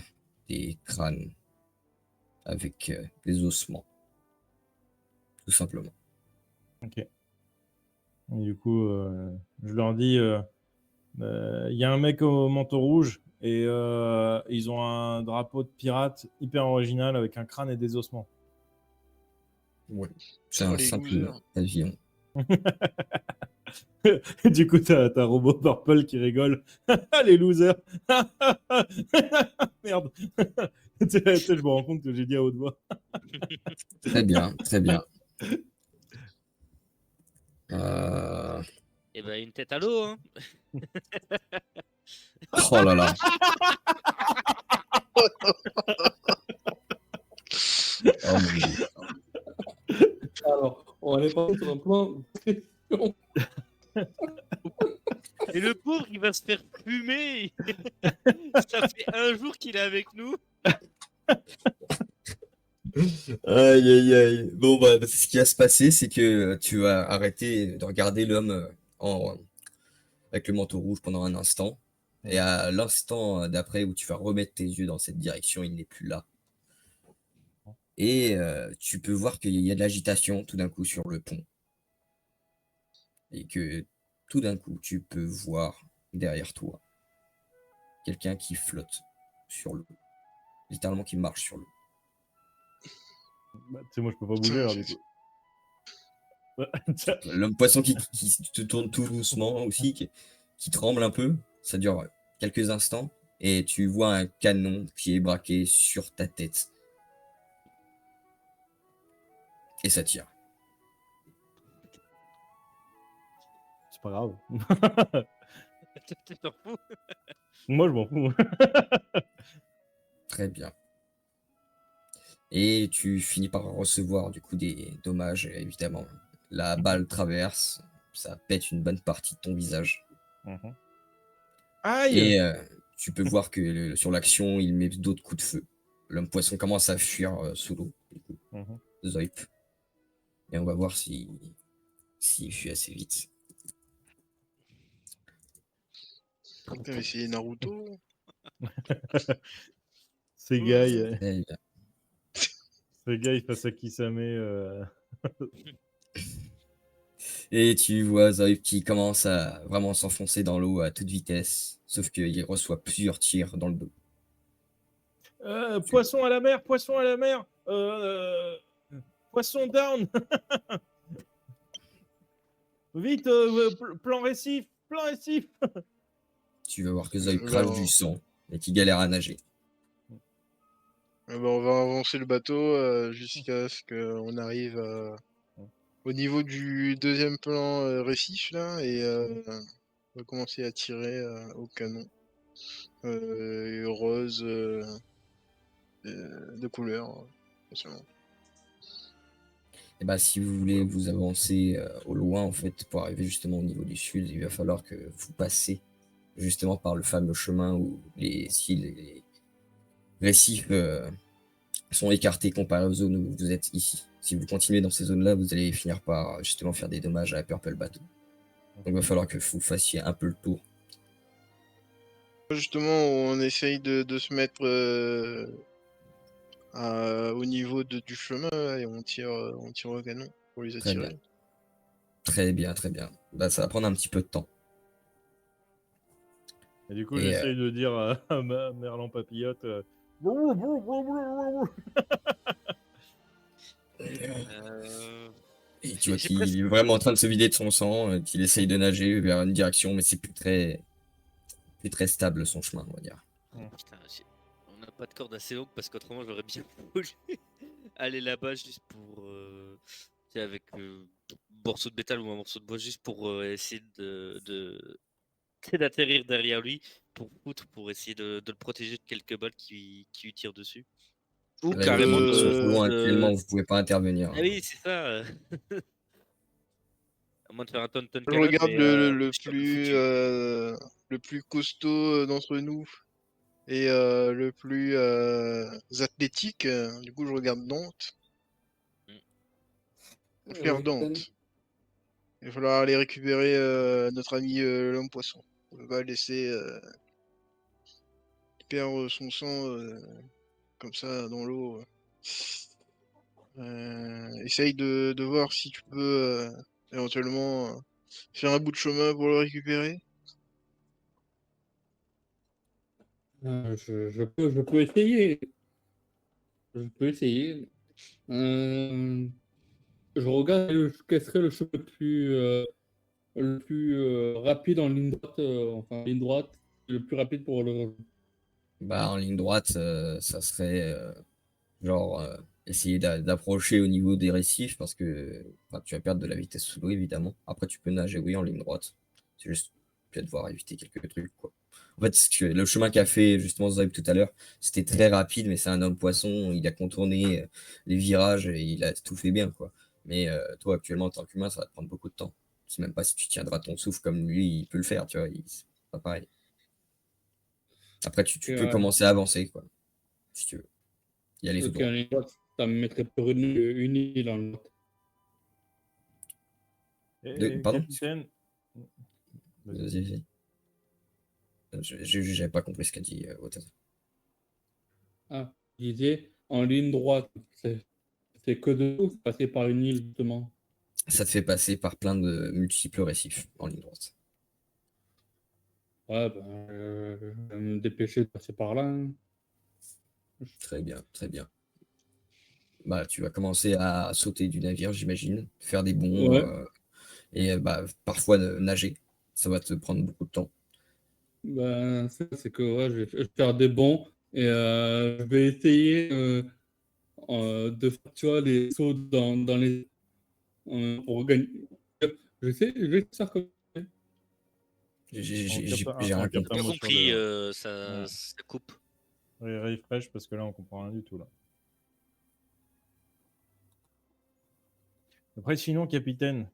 des crânes avec des ossements, tout simplement. Ok. Et du coup, je leur dis, il y a un mec au manteau rouge et ils ont un drapeau de pirate hyper original avec un crâne et des ossements. Ouais. C'est Oh, un les simple losers. pavillon. Et du coup, t'as Robot Purple qui rigole. Les losers. Merde. Tu sais, je me rends compte que j'ai dit à haute voix. Très bien, très bien. Euh, Et ben une tête à l'eau, hein. Oh là là. Oh mon Dieu. Alors, on est parti sur un plan. Et le pauvre, il va se faire fumer. Ça fait un jour qu'il est avec nous. Aïe, aïe, aïe. Bon, bah, ce qui va se passer, c'est que tu vas arrêter de regarder l'homme en, avec le manteau rouge pendant un instant. Et à l'instant d'après où tu vas remettre tes yeux dans cette direction, il n'est plus là. Et tu peux voir qu'il y a de l'agitation tout d'un coup sur le pont. Et que tout d'un coup, tu peux voir derrière toi quelqu'un qui flotte sur l'eau. Littéralement qui marche sur l'eau. Bah, tu sais, moi, je peux pas bouger, alors, du coup. Tiens. L'homme poisson qui te tourne tout doucement aussi, qui tremble un peu. Ça dure quelques instants. Et tu vois un canon qui est braqué sur ta tête. Et ça tire. C'est pas grave. Tu t'en fous. Moi, je m'en fous. Très bien. Et tu finis par recevoir du coup des dommages, évidemment. La balle traverse, ça pète une bonne partie de ton visage. Aïe! Et tu peux voir que sur l'action, il met d'autres coups de feu. L'homme poisson commence à fuir sous l'eau. Du coup. Zoip. Et on va voir s'il fuit assez vite. Putain, mais c'est Naruto. C'est Guy. Très bien. C'est Guy face à Kisame. Et tu vois Zoip qui commence à vraiment s'enfoncer dans l'eau à toute vitesse. Sauf qu'il reçoit plusieurs tirs dans le dos. Poisson à la mer, poisson à la mer. Poisson down. Vite, plan récif, plan récif. Tu vas voir que Zoip crache du sang et qu'il galère à nager. On va avancer le bateau jusqu'à ce qu'on arrive au niveau du deuxième plan récif là et on va commencer à tirer au canon rose de couleur forcément. Et bah, si vous voulez vous avancer au loin, en fait, pour arriver justement au niveau du sud, il va falloir que vous passez justement par le fameux chemin où si les récifs sont écartés comparé aux zones où vous êtes ici. Si vous continuez dans ces zones-là, vous allez finir par justement faire des dommages à Purple Bateau. Donc il va falloir que vous fassiez un peu le tour. Justement, on essaye de se mettre au niveau du chemin là, et on tire au canon pour les Très attirer. bien. Très bien, très bien. Bah, ça va prendre un petit peu de temps. Et du coup, Et, j'essaye de dire à Merlan Papillote. Et tu vois J'ai qu'il presque- est vraiment en train de se vider de son sang, qu'il essaye de nager vers une direction, mais c'est plus très stable son chemin, on va dire. Putain, on n'a pas de corde assez longue parce qu'autrement j'aurais bien voulu aller là-bas juste pour. Tu sais, avec un morceau de métal ou un morceau de bois juste pour essayer tu sais, d'atterrir derrière lui pour essayer de le protéger de quelques balles qui lui tirent dessus. Ou Là, carrément ils sont trop loin actuellement, de- vous pouvez pas intervenir. Ah oui, c'est ça. À moins de faire un tonton Je cannon, regarde mais le je suis un peu foutu. plus costaud d'entre nous et le plus athlétique. Du coup, je regarde Dante. Frère Dante. Il va falloir aller récupérer notre ami l'homme poisson. On va pas laisser perdre son sang comme ça dans l'eau. Essaye de voir si tu peux éventuellement faire un bout de chemin pour le récupérer. Je peux essayer. Je peux essayer. Je regarde quel serait le chemin le plus rapide en ligne droite, enfin ligne droite, le plus rapide pour le. Bah, en ligne droite, ça serait genre essayer d'approcher au niveau des récifs parce que enfin, tu vas perdre de la vitesse sous l'eau évidemment. Après, tu peux nager, oui, en ligne droite. C'est juste tu vas devoir éviter quelques trucs, quoi. En fait, le chemin qu'a fait justement Zoïb tout à l'heure, c'était très rapide, mais c'est un homme poisson, il a contourné les virages et il a tout fait bien, quoi. Mais toi, actuellement, en tant qu'humain, ça va te prendre beaucoup de temps. Je sais même pas si tu tiendras ton souffle comme lui, il peut le faire, tu vois. C'est pas pareil. Après, tu peux commencer à avancer, quoi, si tu veux. Y aller tout Ok, droit. en ligne droite. Ça me mettrait pour une île en l'autre. Pardon Capitaine. Vas-y, vas-y. J'avais pas compris ce qu'a dit Otaza. Ah, je disais, en ligne droite, c'est que de l'eau, passer par une île, justement. Ça te fait passer par plein de multiples récifs en ligne droite. Ouais, je vais me dépêcher de passer par là. Hein. Très bien, très bien. Bah, tu vas commencer à sauter du navire, j'imagine, faire des bonds Ouais. et parfois nager. Ça va te prendre beaucoup de temps. C'est que ouais, je vais faire des bonds et je vais essayer de faire, tu vois, les sauts dans les... pour gagner. Je vais faire comme ça. J'ai rien capte compris. Pas un mot sur compris, deux, là. ça, Ouais. ça coupe. Refresh parce que là on comprend rien du tout là. Après sinon capitaine,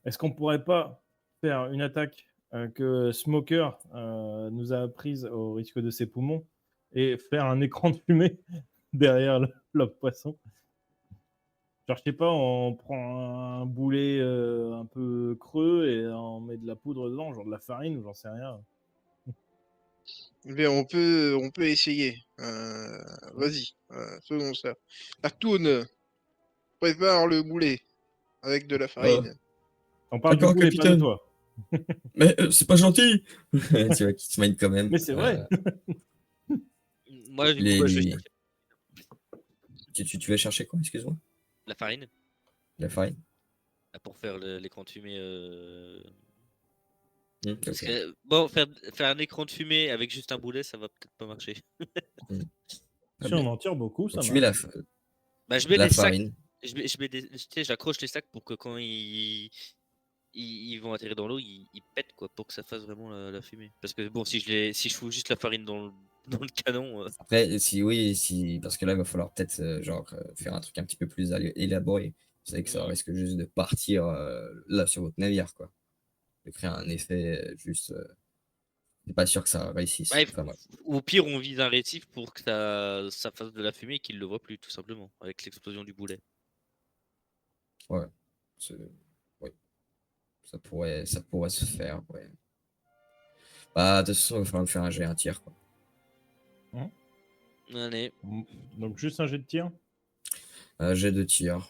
est-ce qu'on pourrait pas faire une attaque que Smoker nous a apprise au risque de ses poumons et faire un écran de fumée derrière le poisson? Genre je sais pas, on prend un boulet un peu creux et on met de la poudre dedans, genre de la farine ou j'en sais rien. Mais on peut essayer. Vas-y, faisons ça. Artoun, prépare le boulet avec de la farine. On parle du D'accord, boulet, pas de capitaine. toi. Mais c'est pas gentil. Tu vois qu'il se mine quand même. Mais c'est vrai. Moi, du coup, Les, je vais les- chercher tu vas chercher quoi, excuse-moi? la farine La farine? pour faire l'écran de fumée. Parce Ok. que, bon, faire un écran de fumée avec juste un boulet, ça va peut-être pas marcher. Très Si on bien. en tire beaucoup, Donc, ça tu mets marche. Bah, je mets la des sacs. farine. Je mets tu sais, j'accroche les sacs pour que quand ils vont atterrir dans l'eau, ils pètent quoi, pour que ça fasse vraiment la fumée. Parce que bon, si je fous juste la farine dans le canon, Après, parce que là, il va falloir peut-être faire un truc un petit peu plus élaboré. Vous savez que ça risque juste de partir là sur votre navire, quoi. De créer un effet c'est pas sûr que ça réussisse. ouais, Enfin, bref. au pire, on vise un récif pour que ça fasse de la fumée et qu'ils le voient plus, tout simplement, avec l'explosion du boulet. Ouais. C'est- Oui. Ça pourrait se faire, ouais. Bah, de toute façon, il va falloir me faire un tir, quoi. Allez. Donc juste un jet de tir. Jet de tir.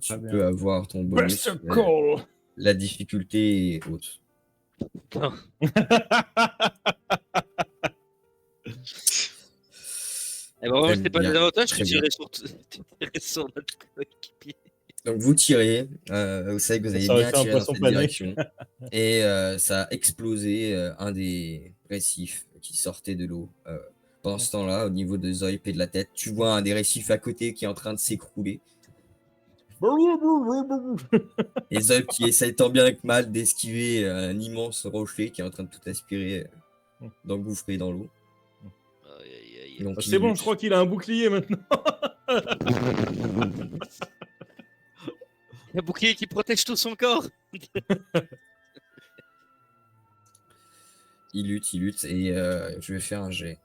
Tu Très bien. peux avoir ton bonus. Best call. La difficulté est haute. Eh ben, on va Très rester pas bien, des avantages, très bien. tu tirais sur notre coéquipier. Donc vous tirez, vous savez que vous avez Ça aurait bien fait un tiré dans poisson cette pané. direction. Et ça a explosé un des récifs qui sortait de l'eau. Pendant ce temps-là, au niveau des oreilles et de la tête, tu vois un des récifs à côté qui est en train de s'écrouler. Et Zolp qui essaye tant bien que mal d'esquiver un immense rocher qui est en train de tout aspirer, d'engouffrer dans l'eau. Aïe, aïe, aïe. Donc, C'est il bon, lutte. je crois qu'il a un bouclier maintenant. Un bouclier qui protège tout son corps. Il lutte, et je vais faire un jet.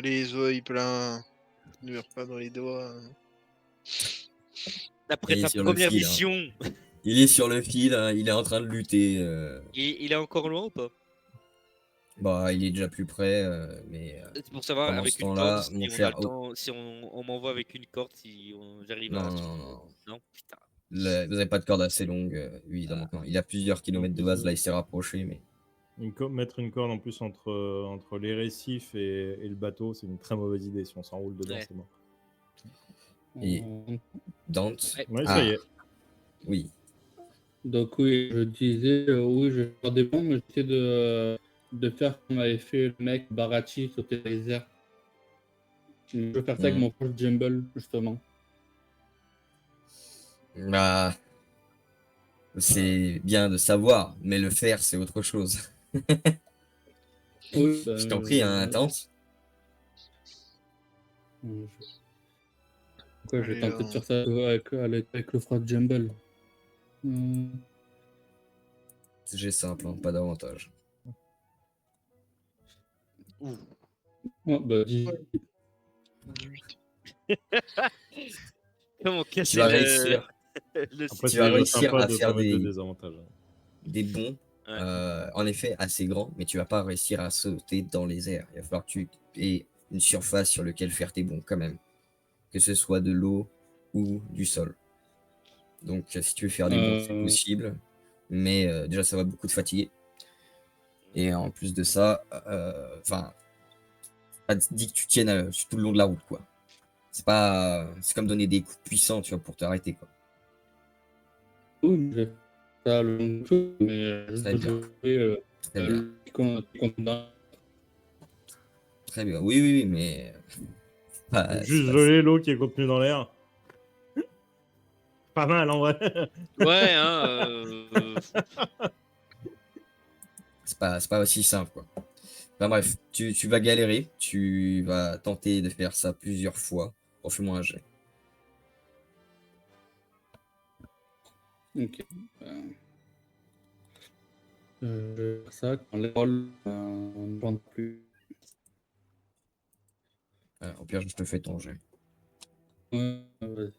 Les oeils pleins, ne meurs pas dans les doigts. D'après Il est ta sur le première fil, hein. mission, Il est sur le fil, hein, il est en train de lutter. il est encore loin ou pas? Bah, il est déjà plus près, mais C'est pour savoir, pendant avec ce une corde, temps-là, si mon on a cher. le temps, si on m'envoie avec une corde, si j'arrive Non, à. non, non. Non, putain. Vous n'avez pas de corde assez longue, évidemment. Non. Il a plusieurs kilomètres de base, là, il s'est rapproché, mais. Mettre une corde en plus entre les récifs et le bateau, c'est une très mauvaise idée. Si on s'enroule dedans, Ouais. c'est mort. Et Dante. Ouais. Ouais, ça y est. Oui. Donc oui, je disais, oui, je vais faire des bons, mais j'essaie de faire comme avait fait le mec Barachi sauter les airs. Je veux faire ça avec mon proche Jumble, justement. Bah. C'est bien de savoir, mais le faire, c'est autre chose. Oui, Je t'en prie, hein, Dante. Pourquoi j'ai tenté de faire ça avec le frère Jumble. J'ai simple, hein, pas d'avantage. Ouh. Ouais, bah, dis- 18. Comment Tu casser vas le, réussir, le Après, tu c'est vas déjà réussir sympa à de faire pas mettre de désavantages. des bonds, Ouais. en effet assez grands, mais tu vas pas réussir à sauter dans les airs. Il va falloir que tu aies une surface sur laquelle faire tes bonds quand même, que ce soit de l'eau ou du sol. Donc si tu veux faire des bonds, c'est euh, possible, mais déjà ça va beaucoup te fatiguer. Et en plus de ça, enfin, pas dit que tu tiennes tout le long de la route, quoi. C'est comme donner des coups puissants, tu vois, pour t'arrêter, quoi. oui, mais j'ai fait ça le long du jeu, mais juste Très de bien, jouer très bien, très bien. Oui, oui, oui, mais c'est Juste pas- geler l'eau qui est contenue dans l'air. Pas mal en vrai. Ouais, hein. c'est pas aussi simple, quoi. Enfin bref, tu vas galérer, tu vas tenter de faire ça plusieurs fois. Bon, fais-moi un jet. Ok. Je vais faire ça quand les rôles ne vendent plus. Au pire, je te fais ton jet. Ouais, vas-y.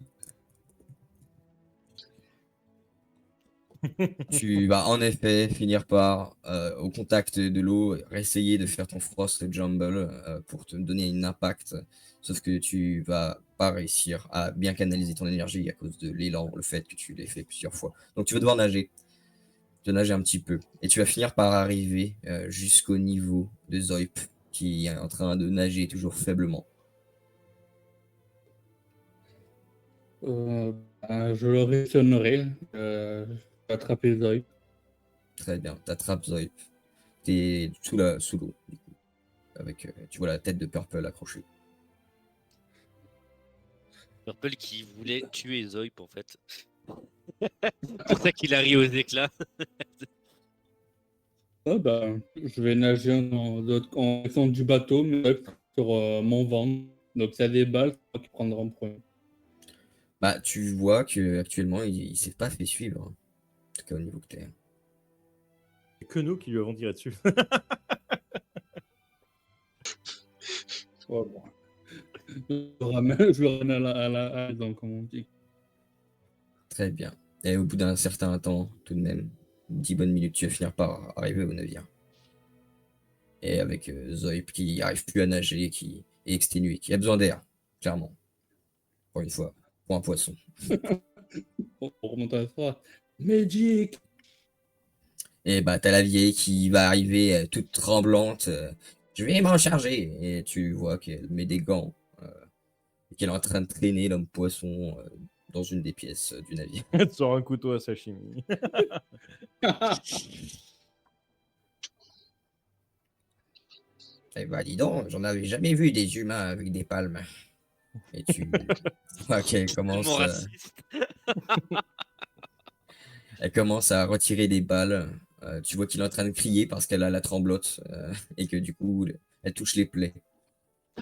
Tu vas en effet finir par, au contact de l'eau, essayer de faire ton Frost Jumble pour te donner un impact. Sauf que tu vas pas réussir à bien canaliser ton énergie à cause de l'élan, le fait que tu l'aies fait plusieurs fois. Donc tu vas devoir nager. Tu vas nager un petit peu. Et tu vas finir par arriver jusqu'au niveau de Zoip, qui est en train de nager toujours faiblement. Je le réactionnerai. Je vais attraper Zoï. Très bien, t'attrapes Zoip. T'es sous l'eau, du coup. Avec, tu vois la tête de Purple accrochée. Purple qui voulait tuer Zoip en fait. C'est pour ça qu'il a ri aux éclats. Ah bah, je vais nager en descendant du bateau, mais sur mon ventre. Donc, s'il y a des balles, c'est moi qui prendrai en premier. Bah, tu vois que actuellement il s'est pas fait suivre, hein. En tout cas au niveau que t'es. Que nous qui lui avons tiré dessus. Ouais, bon. Je le ramène à la maison, comme on dit. Très bien. Et au bout d'un certain temps, tout de même, 10 bonnes minutes, tu vas finir par arriver au navire. Et avec Zoip qui arrive plus à nager, qui est exténué, qui a besoin d'air, clairement. Pour une fois, pour un poisson. On remonte à la phrase. Magic! Et bah, t'as la vieille qui va arriver toute tremblante. Je vais m'en charger. Et tu vois qu'elle met des gants et qu'elle est en train de traîner l'homme poisson dans une des pièces du navire. Tu sors un couteau à sashimi. Eh bah, dis donc, j'en avais jamais vu des humains avec des palmes. Et tu vois qu'elle Tellement commence, raciste. elle commence à retirer des balles. Tu vois qu'il est en train de crier parce qu'elle a la tremblote et que du coup, elle touche les plaies.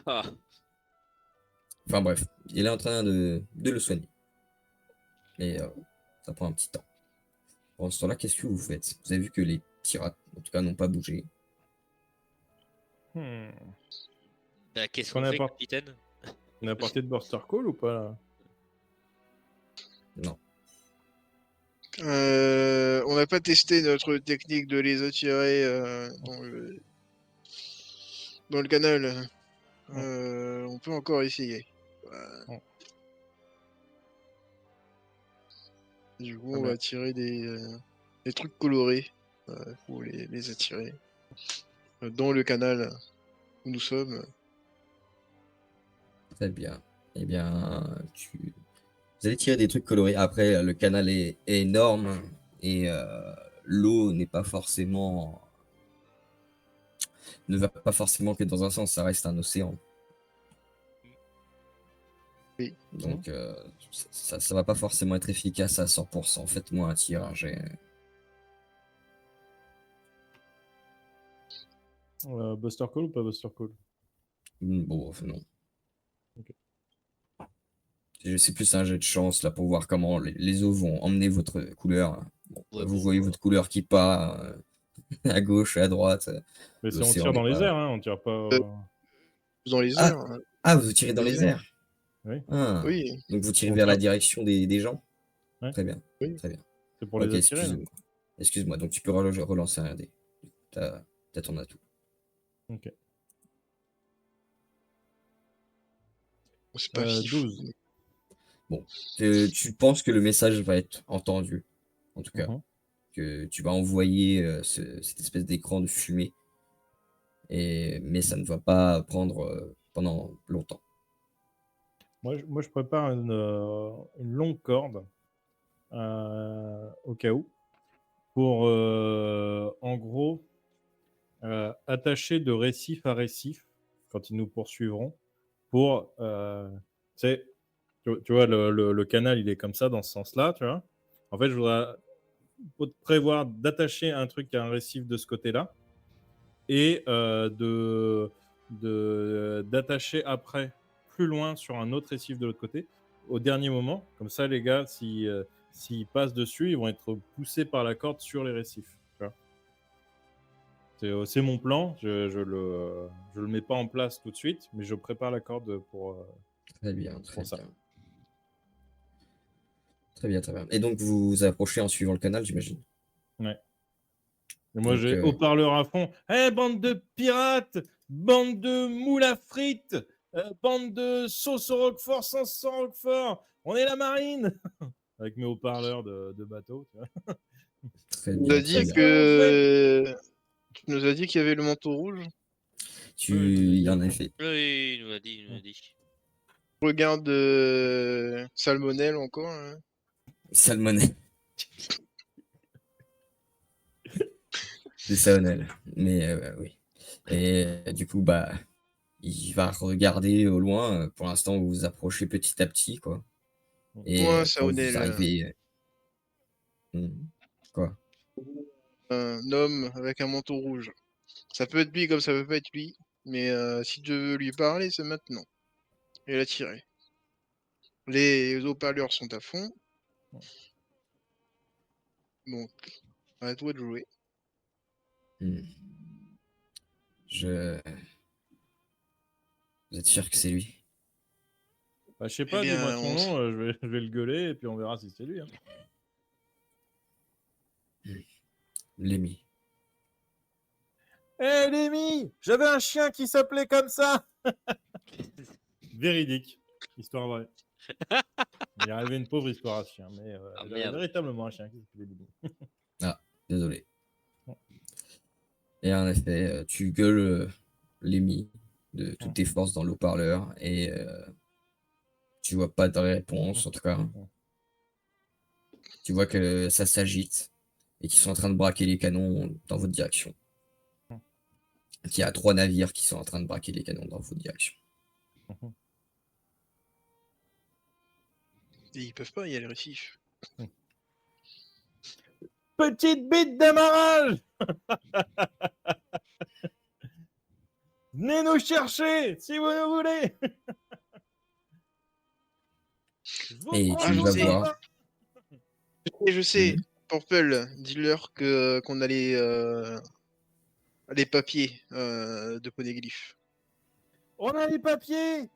Ah. Enfin bref, il est en train de le soigner. Et ça prend un petit temps. Pendant ce temps-là, qu'est-ce que vous faites? Vous avez vu que les pirates, en tout cas, n'ont pas bougé. Bah, qu'est-ce Qu'on qu'on a fait, pas- capitaine? On a porté de Buster Call ou pas là? Non. On n'a pas testé notre technique de les attirer dans le canal. On peut encore essayer. Ouais. Du coup, Très on bien. va tirer des trucs colorés pour les attirer dans le canal où nous sommes. Très bien. Eh bien, vous allez tirer des trucs colorés. Après, le canal est énorme et l'eau n'est pas forcément, ne va pas forcément que dans un sens, ça reste un océan. Oui. Donc, ça va pas forcément être efficace à 100%. Faites-moi un tir. Buster Call ou pas Buster Call? Bon, non. Ok. C'est plus un jet de chance là pour voir comment les eaux vont emmener votre couleur. Bon, Ouais, vous bon, voyez voilà. votre couleur qui part à gauche, à droite. Mais si on L'océan tire n'est dans les pas. airs, hein, on tire pas. Euh, Dans les Ah. airs. Ah, vous tirez dans les airs. Oui. Ah. Oui. Donc vous tirez On vers la tape. direction des gens. Ouais. Très bien. Oui. Très bien. C'est pour Ok, les attirer. là. excuse-moi. Excuse-moi. Donc tu peux relancer un dé. T'as ton atout. Ok. C'est pas fif. 12. Tu penses que le message va être entendu, en tout cas. Mhm. Que tu vas envoyer cette espèce d'écran de fumée. Mais ça ne va pas prendre pendant longtemps. Moi, je prépare une longue corde au cas où pour, en gros, attacher de récif à récif quand ils nous poursuivront pour, tu sais, tu vois, le canal, il est comme ça, dans ce sens-là, tu vois. En fait, je voudrais prévoir d'attacher un truc à un récif de ce côté-là et d'attacher après plus loin sur un autre récif de l'autre côté au dernier moment. Comme ça, les gars, s'ils passent dessus, ils vont être poussés par la corde sur les récifs. Tu vois. C'est mon plan. Je le mets pas en place tout de suite, mais je prépare la corde pour Très bien, très ça. bien. Très bien, très bien. Et donc vous vous approchez en suivant le canal, j'imagine. Ouais. Et moi, Donc, j'ai haut-parleur à fond. Hé, bande de pirates, bande de moules à frites, bande de sauce au roquefort sans roquefort, on est la marine. Avec mes haut-parleurs de bateau. Tu vois. très Tu nous bien, as très dit bien. que. Tu nous as dit qu'il y avait le manteau rouge. Il y en a effet. Oui, il nous l'a dit, il nous l'a dit. Regarde Salmonelle encore. Hein. Salmonelle. C'est salmonelle. Mais oui. Et du coup, bah, il va regarder au loin. Pour l'instant, vous vous approchez petit à petit, quoi. Et Toi, quand vous Salmonelle, arrivez. Quoi? un homme avec un manteau rouge. Ça peut être lui comme ça peut pas être lui. Mais si tu veux lui parler, c'est maintenant. Et la tirer. Les haut-parleurs sont à fond. Donc, à toi de jouer. Hmm. Vous êtes sûr que c'est lui? Bah, je sais Eh pas, dis-moi bien, son nom, je vais le gueuler et puis on verra si c'est lui. Hein. Lémi. Hé, Lémi, j'avais un chien qui s'appelait comme ça. Véridique, histoire vraie. Il est arrivé une pauvre histoire à ce chien, mais Ah, il avait merde. véritablement un chien qui s'appelait Lémi. Ah, désolé. Et en effet, tu gueules Lémi de toutes tes forces dans l'eau-parleur et tu vois pas de réponse en tout cas. Tu vois que ça s'agite et qu'ils sont en train de braquer les canons dans votre direction. Qu'il y a 3 navires qui sont en train de braquer les canons dans votre direction. Et ils peuvent pas, il y a les récifs. Petite bite d'amarrage. Venez nous chercher si vous nous voulez. Et Ah, tu je vas sais. voir. Et je sais. Purple, dis-leur qu'on a les papiers de Poneglyph. On a les papiers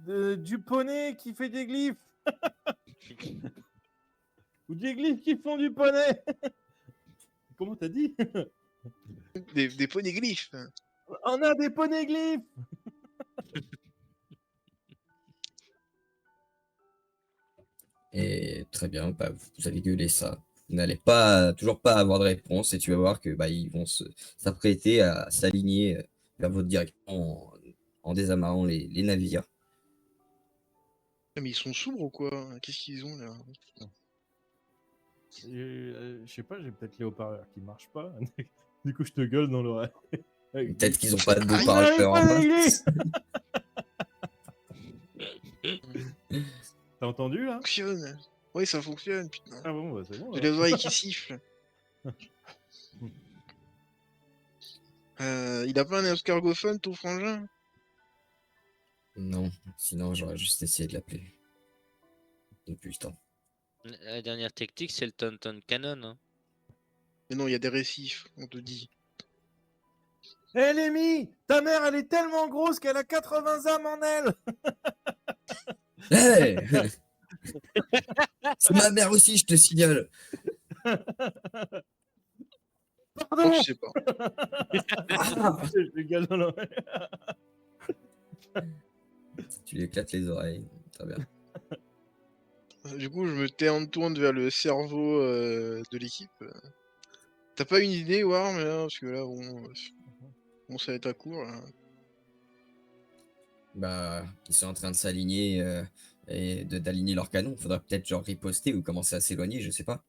du poney qui fait des glyphes. Ou des glyphes qui font du poney. Comment t'as dit? Des poneglyphes. On a des poneglyphes. Et très bien, bah, vous allez gueuler ça. Vous n'allez toujours pas avoir de réponse et tu vas voir que bah, ils vont s'apprêter à s'aligner vers votre direction en désamarrant les navires. Ah, mais ils sont sourds ou quoi? Qu'est-ce qu'ils ont là? Je sais pas, j'ai peut-être les haut-parleurs qui marchent pas. Du coup, je te gueule dans l'oreille. Peut-être qu'ils n'ont pas de Aïe, haut-parleurs en face. T'as entendu là? Ça fonctionne. Oui, ça fonctionne, putain. Ah bon, bah c'est bon. J'ai alors. les oreilles qui sifflent. Il a pas un escargophone, ton frangin? Non, sinon j'aurais juste essayé de l'appeler. Depuis le temps. La dernière technique, c'est le Tonton Cannon. Hein. Mais non, il y a des récifs, on te dit. Hé Lémi, ta mère, elle est tellement grosse qu'elle a 80 âmes en elle. Hey c'est ma mère aussi, je te signale. Oh, Pardon. je sais pas. Ah Je lui gueule dans l'oreille. tu lui éclates les oreilles. Très bien. Du coup, je me tourne vers le cerveau de l'équipe. T'as pas une idée, Warm, là? Parce que là, bon, ça va être à court, là. Bah, ils sont en train de s'aligner et d'aligner leur canon. Faudrait peut-être genre riposter ou commencer à s'éloigner, je sais pas.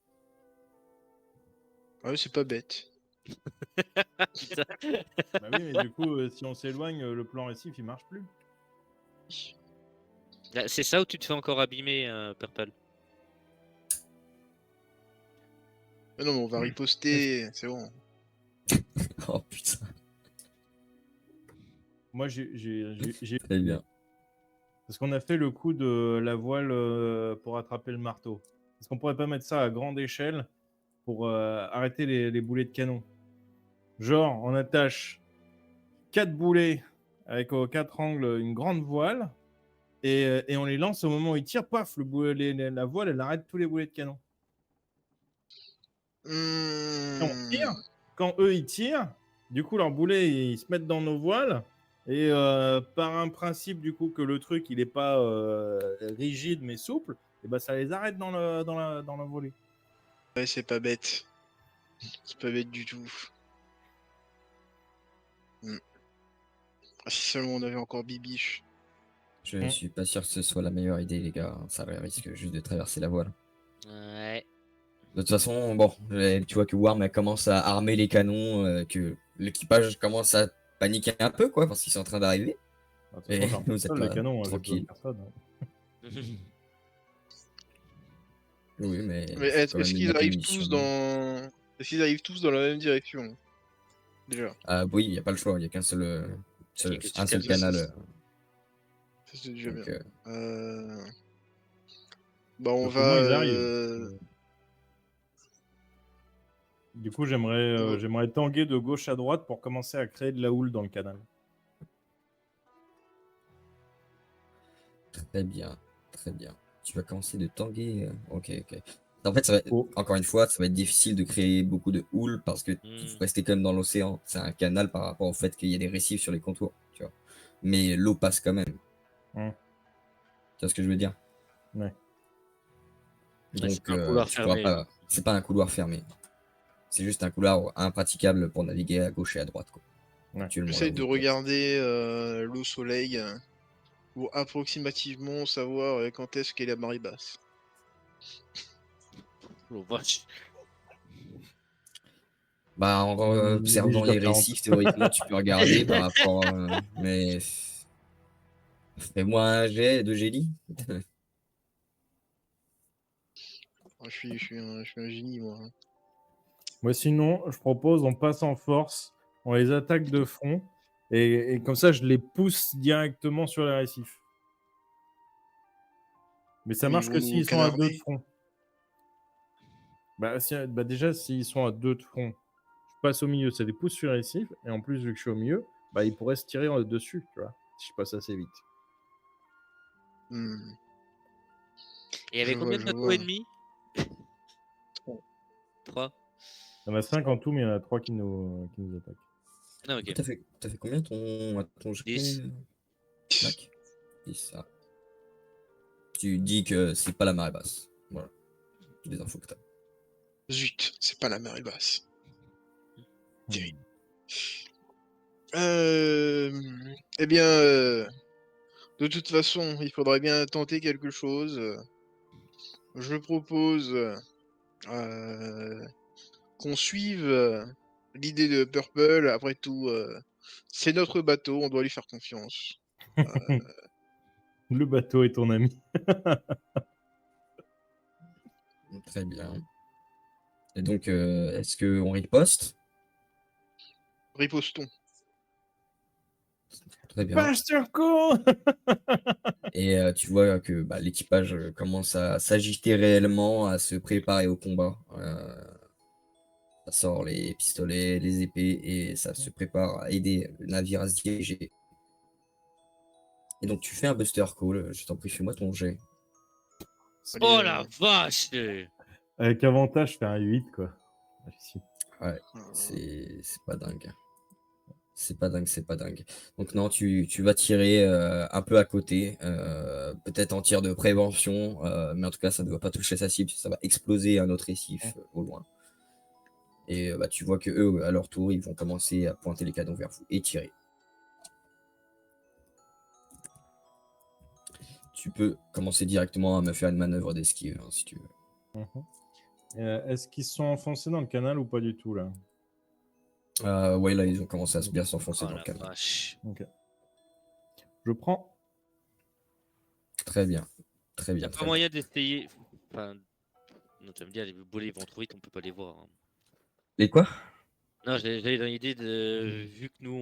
Ah ouais, c'est pas bête. Putain. Bah oui, mais du coup, si on s'éloigne, le plan récif, il marche plus. Là, c'est ça où tu te fais encore abîmer, Purple. Mais non, mais on va riposter, c'est bon. Oh putain, Moi, j'ai très bien. parce qu'on a fait le coup de la voile pour attraper le marteau. Est-ce qu'on pourrait pas mettre ça à grande échelle pour arrêter les boulets de canon? Genre, on attache 4 boulets avec aux 4 angles une grande voile et on les lance au moment où ils tirent, paf, la voile, elle arrête tous les boulets de canon. Et on tire, quand eux ils tirent, du coup leurs boulets ils se mettent dans nos voiles et par un principe du coup que le truc il est pas rigide mais souple, et ben ça les arrête dans la volée. Ouais, c'est pas bête. C'est pas bête du tout. Ah, si seulement on avait encore Bibiche. Je suis pas sûr que ce soit la meilleure idée, les gars. Ça risque juste de traverser la voile. Ouais. De toute façon, bon, tu vois que Warm elle commence à armer les canons, que l'équipage commence à paniquer un peu, quoi, parce qu'ils sont en train d'arriver. De toute Et façon, j'arme vous tout êtes seul, les là, canons, j'ai besoin tranquille. de personne. Oui, mais Mais il faut quand est-ce même qu'ils mettre des arrivent munitions. tous dans... Est-ce qu'ils arrivent tous dans la même direction? Déjà. Ah oui, il n'y a pas le choix, il n'y a qu'un seul, Il y a que un seul tu canal. Ça, c'est déjà Donc, bien. Bah, on Comment va... ils arrivent? Du coup, j'aimerais tanguer de gauche à droite pour commencer à créer de la houle dans le canal. très bien, très bien. Tu vas commencer de tanguer. Ok, ok. En fait, ça va, Oh. encore une fois, ça va être difficile de créer beaucoup de houle parce que Hmm. vous restez quand même dans l'océan. C'est un canal par rapport au fait qu'il y a des récifs sur les contours, tu vois. Mais l'eau passe quand même. Hmm. Tu vois ce que je veux dire? Ouais. Ouais, Donc, c'est pas un couloir tu pourras fermé. pas. C'est pas un couloir fermé. C'est juste un couloir impraticable pour naviguer à gauche et à droite, quoi. Ouais. Actuellement, là J'essaie où de vous êtes. regarder l'eau soleil pour approximativement savoir quand est-ce qu'est la marée basse. Oh, vache. Bah, en observant les 18h40. récifs, théoriquement, tu peux regarder par rapport. Mais. Fais-moi un jet de génie. Ah, je suis un génie, moi. Moi, sinon, je propose, on passe en force, on les attaque de front, et comme ça, je les pousse directement sur les récifs. Mais ça Mais ils marche vont que nous s'ils sont à 2 de canarder. front. Bah déjà, s'ils sont à 2 de front, je passe au milieu, ça les pousse sur les récifs, et en plus, vu que je suis au milieu, bah, ils pourraient se tirer dessus, tu vois, si je passe assez vite. Hmm. Et il y avait Je combien vois, de je bateaux vois. ennemis? 3. Il y en a 5 en tout, mais il y en a 3 qui nous attaquent. Ah, ok. T'as fait combien ton jet, 10. Mac 10, ah. Tu dis que c'est pas la marée basse. Voilà. Les infos que t'as. Zut, c'est pas la marée basse. Terrible. Eh bien, de toute façon, il faudrait bien tenter quelque chose. Je propose qu'on suive l'idée de Purple. Après tout, c'est notre bateau, on doit lui faire confiance. Le bateau est ton ami. Très bien. Et donc, est-ce qu'on riposte? Ripostons. Très bien. Page sur cours. Et tu vois que bah, l'équipage commence à s'agiter réellement, à se préparer au combat. Ça sort les pistolets, les épées, et ça se prépare à aider le navire à se diriger. Et donc tu fais un Buster Call, je t'en prie, fais-moi ton jet. Allez, Oh la vache! Avec avantage, je fais un 8, quoi. Ici. C'est pas dingue. C'est pas dingue, c'est pas dingue. Donc non, tu vas tirer un peu à côté, peut-être en tir de prévention, mais en tout cas, ça ne doit pas toucher sa cible, ça va exploser un autre récif au loin. Et bah, tu vois que eux, à leur tour, ils vont commencer à pointer les canons vers vous et tirer. Tu peux commencer directement à me faire une manœuvre d'esquive, hein, si tu veux. Est-ce qu'ils sont enfoncés dans le canal ou pas du tout, là? Ouais, là, ils ont commencé à bien s'enfoncer Oh dans le la canal. vache. Ok. Je prends. Très bien. Très Il bien, n'y a pas très bien. moyen d'essayer. Enfin, non, tu vas me dire, les boulets ils vont trop vite, on peut pas les voir, hein. Et quoi? Non, j'avais dans l'idée de. Vu que nous,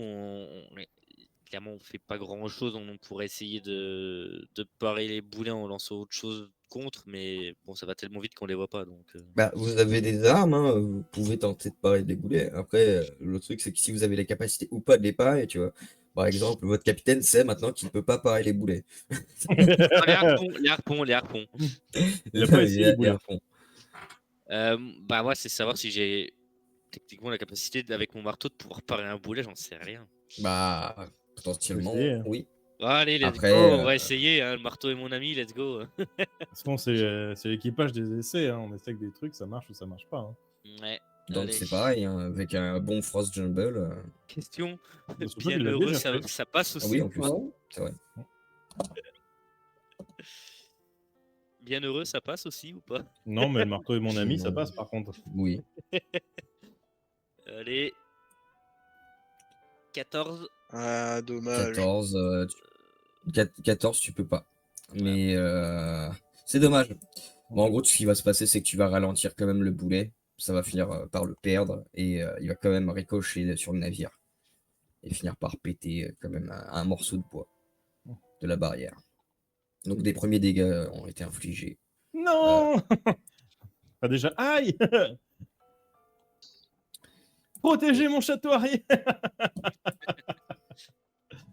clairement, on fait pas grand chose, on pourrait essayer de parer les boulets en lançant autre chose contre, mais bon, ça va tellement vite qu'on les voit pas, donc. Bah, vous avez des armes, hein, vous pouvez tenter de parer des boulets. Après, le truc, c'est que si vous avez la capacité ou pas de les parer, tu vois. Par exemple, votre capitaine sait maintenant qu'il ne peut pas parer les boulets. Ah, les harpons. Il a pas essayé les boulets. harpons. Bah, moi, c'est savoir si j'ai techniquement la capacité, avec mon marteau, de pouvoir parer un boulet, j'en sais rien. Bah, potentiellement, Essayer, hein. oui. Allez, let's Après, go, on va essayer, hein, le marteau est mon ami, let's go. Parce qu'on c'est l'équipage des essais, hein. On essaie que des trucs, ça marche ou ça marche pas, hein. Ouais, donc allez. c'est pareil, hein, avec un bon Frost Jumble. Question, Surtout bien qu'il l'a heureux, déjà ça, fait. ça passe Ah aussi oui, ou en plus, pas? c'est vrai. Bien heureux, ça passe aussi ou pas? Non, mais le marteau est mon ami, ça Non. passe par contre. Oui. Allez. 14. Ah, dommage. 14, 14, tu peux pas. Ouais. Mais c'est dommage. Bon, en gros, ce qui va se passer, c'est que tu vas ralentir quand même le boulet. Ça va finir par le perdre et il va quand même ricocher sur le navire et finir par péter quand même un morceau de bois de la barrière. Donc des premiers dégâts ont été infligés. Non. Ah, déjà, aïe. Protégez mon château arrière.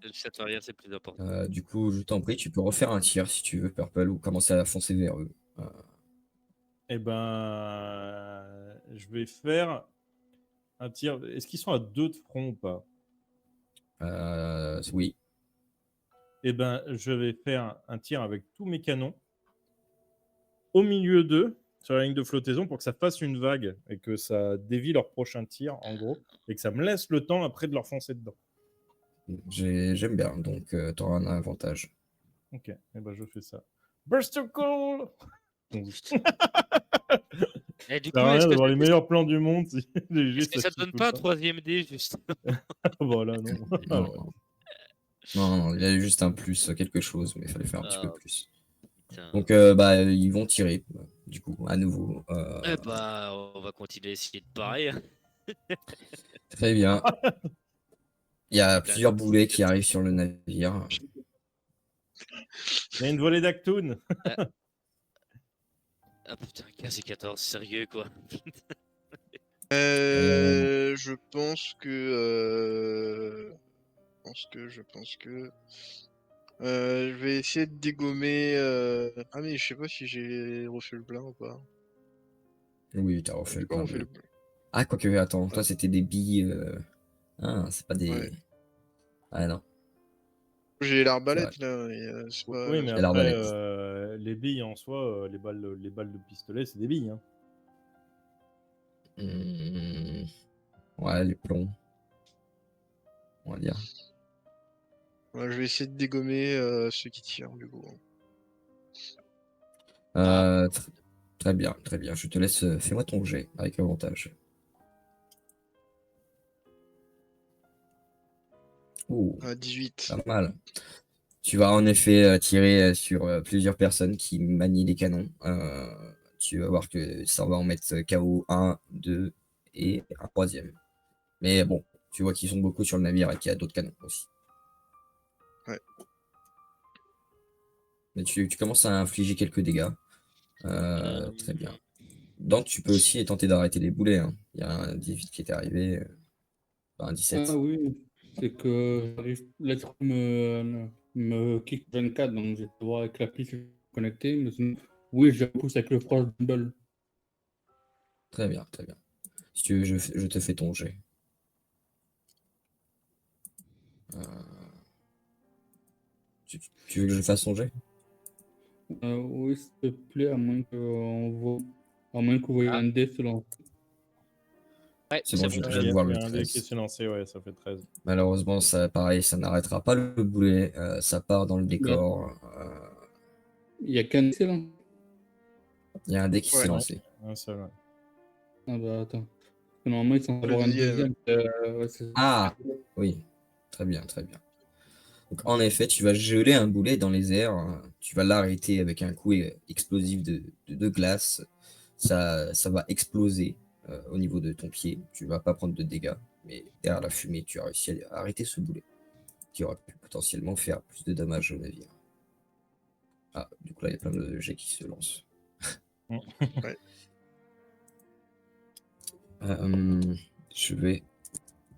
Le château arrière, c'est plus important. Du coup, je t'en prie, tu peux refaire un tir si tu veux, Purple, ou commencer à foncer vers eux. Eh ben, je vais faire un tir. Est-ce qu'ils sont à 2 de front ou pas? Oui. Eh ben, je vais faire un tir avec tous mes canons au milieu d'eux, sur la ligne de flottaison, pour que ça fasse une vague et que ça dévie leur prochain tir, en gros, et que ça me laisse le temps après de leur foncer dedans. J'aime bien, donc tu auras un avantage. Ok, eh ben, je fais ça. Burst of Call. Et du Ça coup, sert à est-ce rien que, d'avoir les meilleurs plans du monde si les jets est-ce que ça te s'activent donne tout pas un le temps. troisième dé, juste? Voilà, non. Non, non, il y a eu juste un plus quelque chose, mais il fallait faire un petit peu Ah, plus. putain. Donc, bah, ils vont tirer, du coup, à nouveau. Eh bah, on va continuer à essayer de parer, hein. Très bien. Il y a Putain, plusieurs boulets qui arrivent sur le navire. Il y a une volée d'Actoon. Ah putain, 15 et 14, sérieux quoi. Je pense que. Je pense que. Je vais essayer de dégommer. Ah, mais je sais pas si j'ai refait le plein ou pas. Oui, t'as refait J'ai le pas plein refait de... le plein. Ah, quoique, attends, toi, c'était des billes... Ah, c'est pas des... Ouais. Ah, non. J'ai l'arbalète là, et c'est pas. Oui, mais Et après, l'arbalète. les billes en soi, les balles de pistolet, c'est des billes, hein. Ouais, les plombs. On va dire. Ouais, je vais essayer de dégommer ceux qui tirent du coup. Très bien, très bien. Je te laisse... Fais-moi ton jet, avec avantage. Ouh, 18. pas mal. Tu vas en effet tirer sur plusieurs personnes qui manient des canons. Tu vas voir que ça va en mettre KO 1, 2 et un troisième. Mais bon, tu vois qu'ils sont beaucoup sur le navire et qu'il y a d'autres canons aussi. Ouais. Mais tu commences à infliger quelques dégâts. Très bien. Donc, tu peux aussi tenter d'arrêter les boulets. Hein. Il y a un 18 qui est arrivé, un 17. Ah oui, c'est que l'être me kick 24, donc je vais voir avec l'appli si je suis connecté. Mais sinon, oui, je pousse avec le Frost Bumble. Très bien, très bien. Si tu veux, je te fais ton jet. Euh, tu veux que je fasse ton jet? Oui, s'il te plaît, à moins que vous voyez Ah. un dé se lancer. Ouais, C'est c'est bon, bon. je viens Il de y a voir il y le a un dé qui 13. s'est lancé, ouais, ça fait 13. Malheureusement, ça, pareil, ça n'arrêtera pas le boulet. Ça part dans le décor. Il y a qu'un dé se lance. Il y a un dé qui s'est Ouais. lancé. Un seul, ouais. Ah bah attends. Parce que normalement, ils sont Le avoir un deuxième. deuxième. Ouais, Ah, oui. Très bien, très bien. Donc, en effet, tu vas geler un boulet dans les airs. Tu vas l'arrêter avec un coup explosif de glace. Ça va exploser au niveau de ton pied. Tu vas pas prendre de dégâts. Mais derrière la fumée, tu as réussi à arrêter ce boulet qui aurait pu potentiellement faire plus de dommages au navire. Ah, du coup, là, il y a plein de jets qui se lancent. Ouais. Je vais.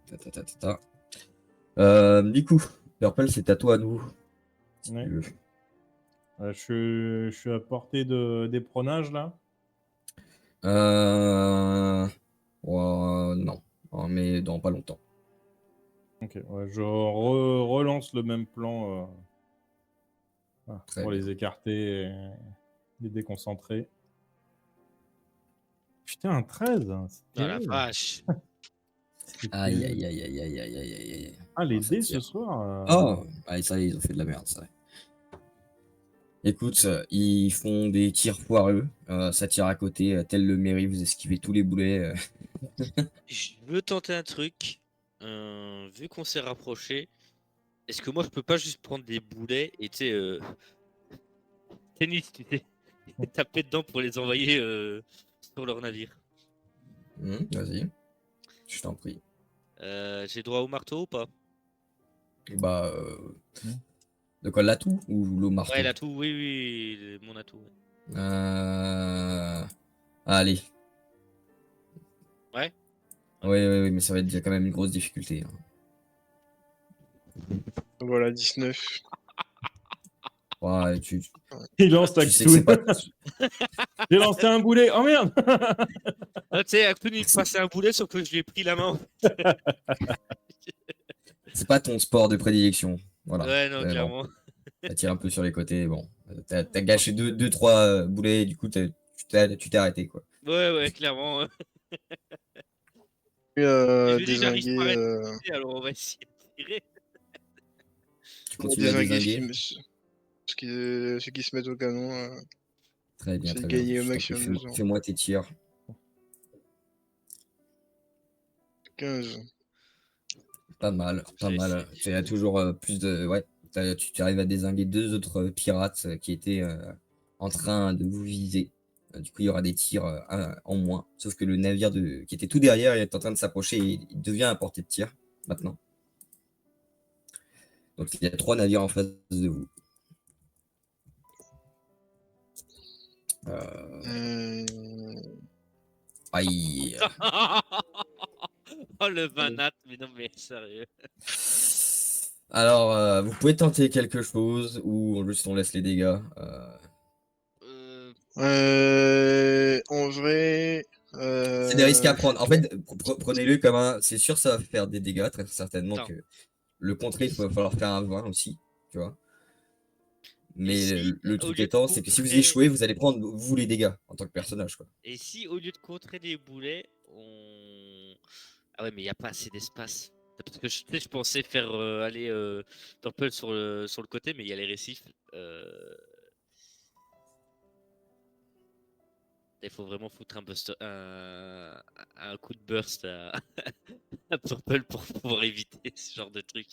Ta, ta, ta, ta, ta. Du coup, Purple, c'est à toi à nouveau. Si Ouais. tu veux. Je suis à portée d'éperonage, là. Non. Oh, mais dans pas longtemps. Ok, ouais, je relance le même plan Très pour bien. les écarter et les déconcentrer. Putain, un 13, c'est Ah la terrible. vache. C'est Aïe, terrible. aïe, aïe, aïe, aïe, aïe, aïe, aïe, aïe. Ah, les Ah, ça dés ce tire. soir. Oh, allez, ça y est, ils ont fait de la merde, ça. Écoute, ils font des tirs foireux. Ça tire à côté, tel le Mairie, vous esquivez tous les boulets. Je veux tenter un truc. Vu qu'on s'est rapproché, est-ce que moi je peux pas juste prendre des boulets et tu sais, tennis, tu sais, taper dedans pour les envoyer sur leur navire? Vas-y, je t'en prie. J'ai droit au marteau ou pas? Bah, Hmm. de quoi, l'atout ou le marteau? Ouais, l'atout, oui, oui, mon atout. Ouais. Allez. Ouais. Oui, oui, oui, mais ça va être quand même une grosse difficulté. Hein. Voilà, 19. Ouais, Il lance tu sais que c'est Actun. pas. J'ai lancé un boulet. Oh merde. Ah, tu sais, Akun, il me passait un boulet, sauf que je lui ai pris la main. C'est pas ton sport de prédilection. Voilà. Ouais, non, Bon, clairement. ça tire un peu sur les côtés. Bon, t'as gâché deux, trois boulets, du coup, tu t'es arrêté, quoi. Ouais, ouais, clairement. Puis, Et je me dis, j'arrive pas à dézinguer, rester, alors on va essayer de tirer. Tu continues à dézinguer dézinguer. ceux qui se mettent au canon. Très bien, C'est très bien. gagner au Je t'en prie, maximum de temps. fais-moi tes tirs. 15. Pas mal, pas Je vais mal. essayer. Tu as toujours plus de. Ouais, tu arrives à dézinguer deux autres pirates qui étaient en train de vous viser. Du coup, il y aura des tirs en moins. Sauf que le navire qui était tout derrière il est en train de s'approcher et il devient à portée de tir maintenant. Donc, il y a 3 navires en face de vous. Euh, Aïe. Oh, le vanat, mais non, mais sérieux. Alors, vous pouvez tenter quelque chose ou juste on laisse les dégâts. En vrai. C'est des risques à prendre. En fait, prenez-le comme un. C'est sûr, ça va faire des dégâts, très certainement Attends. que le contrer, il va falloir faire un 20 aussi, tu vois. Et Mais si, le au truc lieu de étant, c'est que si vous contrer... échouez, vous allez prendre vous les dégâts en tant que personnage, quoi. Et si, au lieu de contrer des boulets, on... Ah ouais, mais il n'y a pas assez d'espace. Parce que tu sais, je pensais faire aller Purple sur le côté, mais il y a les récifs. Il faut vraiment foutre un coup de burst à Purple pour pouvoir éviter ce genre de truc.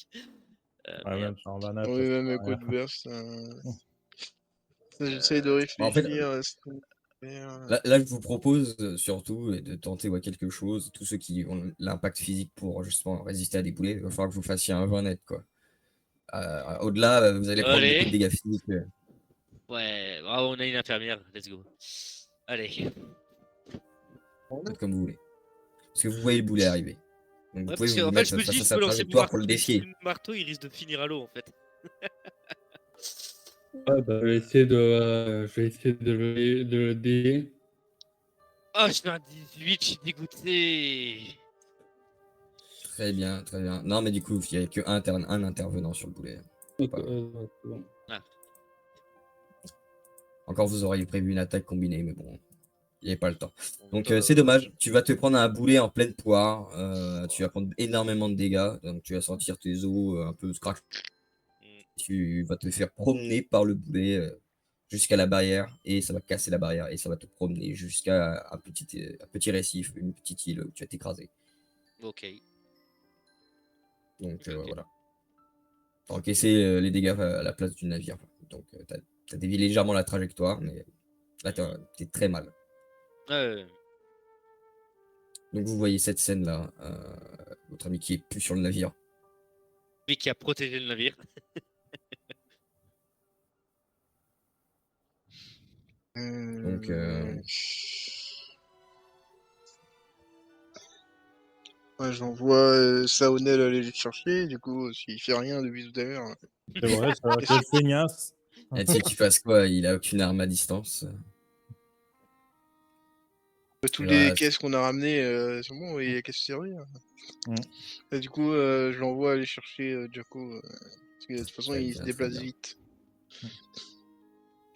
Ouais, Merde. même sur un Vanat, Oui, ça même sert à le coup rien. de burst. J'essaye de En fait, réfléchir à ce qu'on peut faire. là, je vous propose surtout de tenter quelque chose. Tous ceux qui ont l'impact physique pour justement résister à des boulets, il va falloir que vous fassiez un 20 net, quoi. Au-delà, vous allez prendre beaucoup de Allez. dégâts physiques. Ouais, ah, on a une infirmière, let's go. Allez. Faites comme vous voulez. Parce que vous voyez le boulet arriver. Donc vous Ouais, pouvez parce que, vous en fait, mettre je me face dis, à je sa peux lancer mon trajectoire pour le marteau, mais défier. le marteau, il risque de finir à l'eau, en fait. Ouais, bah, je vais essayer de le dévier. Ah, je fais un 18, je suis dégoûté. Très bien, très bien. Non, mais du coup, il n'y a un intervenant sur le boulet. Ok, Pas- c'est bon. Encore, vous auriez prévu une attaque combinée, mais bon, il n'y avait pas le temps. Donc, Putain, c'est dommage. Tu vas te prendre un boulet en pleine poire. Tu vas prendre énormément de dégâts. Donc, tu vas sentir tes os un peu scratch. Tu vas te faire promener par le boulet jusqu'à la barrière et ça va casser la barrière et ça va te promener jusqu'à un petit récif, une petite île où tu vas t'écraser. Ok. Donc, Ok. voilà. T'as encaissé les dégâts à la place du navire. Donc, t'as dévié légèrement la trajectoire, mais là, t'es très mal. Ouais. Donc vous voyez cette scène-là, votre ami qui est plus sur le navire. Lui qui a protégé le navire. Donc Ouais, j'envoie Saonel aller le chercher, du coup, s'il fait rien depuis tout à l'heure. C'est vrai, ça, quel feignasse. tu sais qu'il fasse quoi? Il a aucune arme à distance. Tous Et les voilà, caisses qu'on a ramenées, c'est bon, il y a qu'à se servir. Mm. Et du coup, je l'envoie aller chercher Jaco, parce que de toute façon, très il se bien, très déplace bien. vite.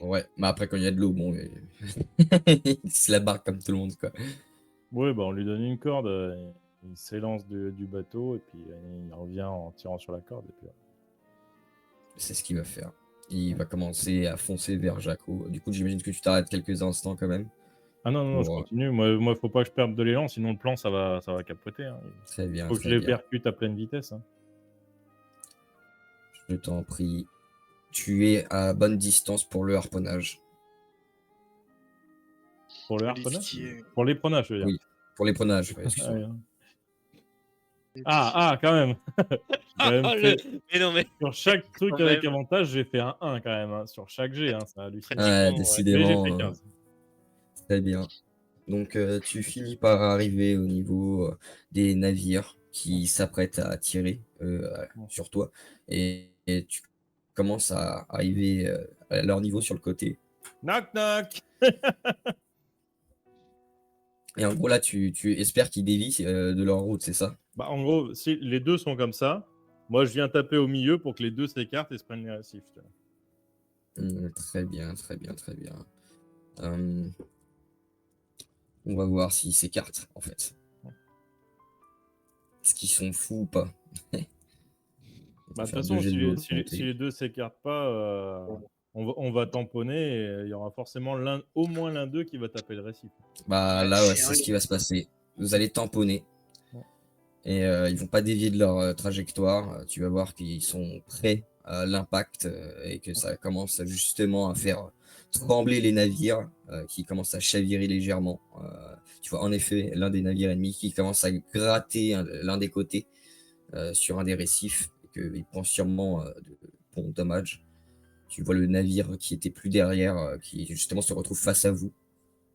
Ouais, mais après quand il y a de l'eau, bon, il se la barre comme tout le monde, quoi. Oui, bah, on lui donne une corde, il s'élance du bateau et puis il revient en tirant sur la corde. Et puis, C'est ce qu'il va faire. Il va commencer à foncer vers Jaco. Du coup, j'imagine que tu t'arrêtes quelques instants quand même. Ah non, non, non, je Pour, continue. Moi, faut pas que je perde de l'élan, sinon le plan, ça va capoter. Hein. Très bien, Faut que je très les bien. percute à pleine vitesse. Hein. Je t'en prie. Tu es à bonne distance pour le harponnage. Pour le Les harponnage pitiés. Pour l'épronnage, je veux dire. Oui, pour l'épronnage, ouais, Ah, excuse-moi. oui, hein. Quand même. J'ai quand même Ah, fait... Mais non, mais Sur chaque truc quand avec même. avantage, j'ai fait un 1 quand même. Hein. Sur chaque G, hein, c'est hallucinant. Ouais, Pratiquement, ouais. Mais j'ai décidément, fait 15. très bien. Donc, tu finis par arriver au niveau des navires qui s'apprêtent à tirer sur toi. Et tu commences à arriver à leur niveau sur le côté. Knock knock. Et en gros, là, tu espères qu'ils dévient de leur route, c'est ça? Bah, en gros, si les deux sont comme ça, moi je viens taper au milieu pour que les deux s'écartent et se prennent les récifs. Tu vois. Très bien, très bien, très bien. On va voir s'ils s'écartent, en fait. Est-ce qu'ils sont fous ou pas? On Bah, va de toute faire deux façon, jets si de si volonté. les deux s'écartent pas, on va tamponner et il y aura forcément au moins l'un d'eux qui va taper le récif. Bah Ouais, là, ouais, c'est c'est ce rien. qui va se passer. Vous allez tamponner. Ouais. Et ils vont pas dévier de leur trajectoire. Tu vas voir qu'ils sont prêts à l'impact et que ça commence justement à faire trembler les navires qui commencent à chavirer légèrement. Tu vois en effet l'un des navires ennemis qui commence à gratter l'un des côtés sur un des récifs et qu'il prend sûrement de bons dommages. Tu vois le navire qui était plus derrière qui justement se retrouve face à vous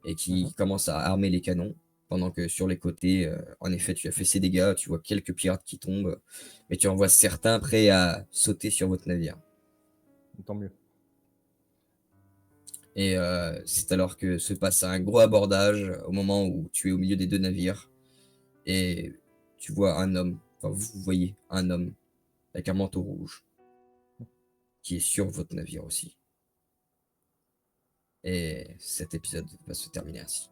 et qui commence à armer les canons. Pendant que sur les côtés, en effet, tu as fait ces dégâts, tu vois quelques pirates qui tombent, mais tu en vois certains prêts à sauter sur votre navire. Tant mieux. Et c'est alors que se passe un gros abordage au moment où tu es au milieu des deux navires. Et tu vois un homme, enfin vous voyez un homme avec un manteau rouge qui est sur votre navire aussi. Et cet épisode va se terminer ainsi.